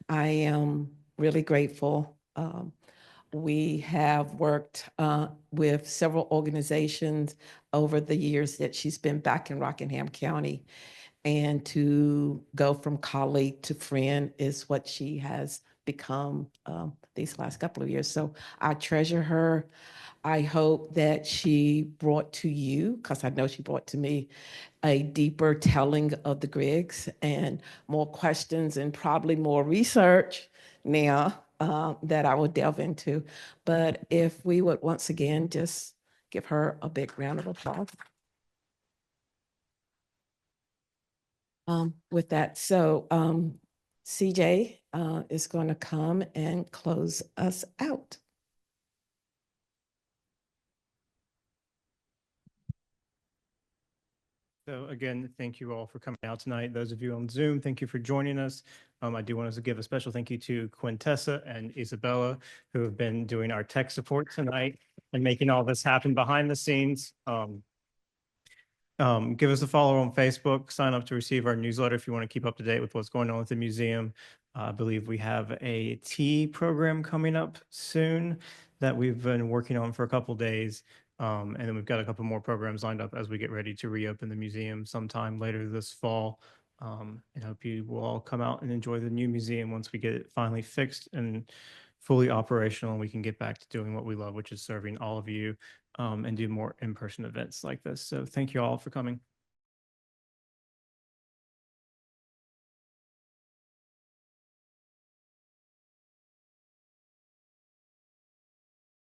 I am really grateful. We have worked with several organizations over the years that she's been back in Rockingham County. And to go from colleague to friend is what she has become these last couple of years. So I treasure her. I hope that she brought to you, because I know she brought to me, a deeper telling of the Griggs and more questions and probably more research now that I will delve into. But if we would once again just give her a big round of applause. With that, so CJ is going to come and close us out. So again, thank you all for coming out tonight. Those of you on Zoom, thank you for joining us. I do want to give a special thank you to Quintessa and Isabella, who have been doing our tech support tonight and making all this happen behind the scenes. Give us a follow on Facebook, sign up to receive our newsletter if you want to keep up to date with what's going on with the museum. I believe we have a tea program coming up soon that we've been working on for a couple days. And then we've got a couple more programs lined up as we get ready to reopen the museum sometime later this fall. And hope you will all come out and enjoy the new museum once we get it finally fixed and fully operational, and we can get back to doing what we love, which is serving all of you and do more in-person events like this. So thank you all for coming.